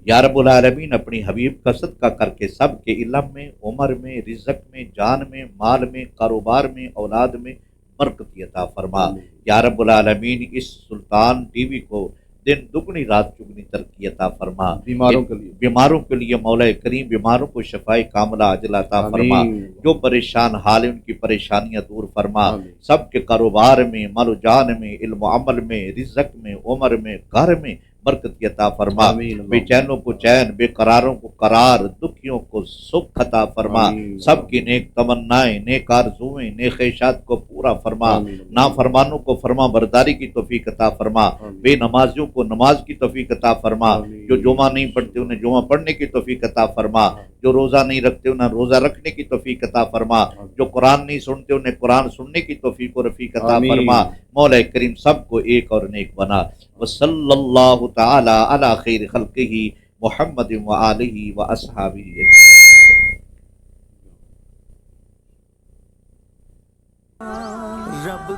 یا رب العالمین، اپنی حبیب کا صدقہ کر کے سب کے علم میں، عمر میں، رزق میں، جان میں، مال میں، کاروبار میں، اولاد میں برکت عطا فرما۔ یا رب العالمین، اس سلطان ٹی وی کو دن دگنی رات چگنی ترقی عطا فرما۔ بیماروں کے لیے مولا کریم بیماروں کو شفائے کاملہ عاجلہ عطا فرما۔ جو پریشان حال ہیں ان کی پریشانیاں دور فرما۔ سب کے کاروبار میں، مال و جان میں، علم و عمل میں، رزق میں، عمر میں، گھر میں برکت عطا فرما۔ بے چینوں کو چین، بے قراروں کو قرار، دکھیوں کو سکھ عطا فرما۔ سب کی نیک تمنائیں، نیک آرزوئیں، نیک خواہشات کو پورا فرما۔ نافرمانوں کو فرما برداری کی توفیق عطا فرما۔ بے نمازیوں کو نماز کی توفیق عطا فرما۔ جو جمعہ نہیں پڑھتے انہیں جمعہ پڑھنے کی توفیق عطا فرما۔ جو روزہ نہیں رکھتے انہیں روزہ رکھنے کی توفیق عطا فرما۔ جو قرآن نہیں سنتے انہیں قرآن سننے کی توفیق و رفیق عطا فرما۔ مولا کریم سب کو ایک اور نیک بنا۔ وصلی اللہ تعالی علی خیر خلقہ محمد و آلہ و اصحابہ اجمعین۔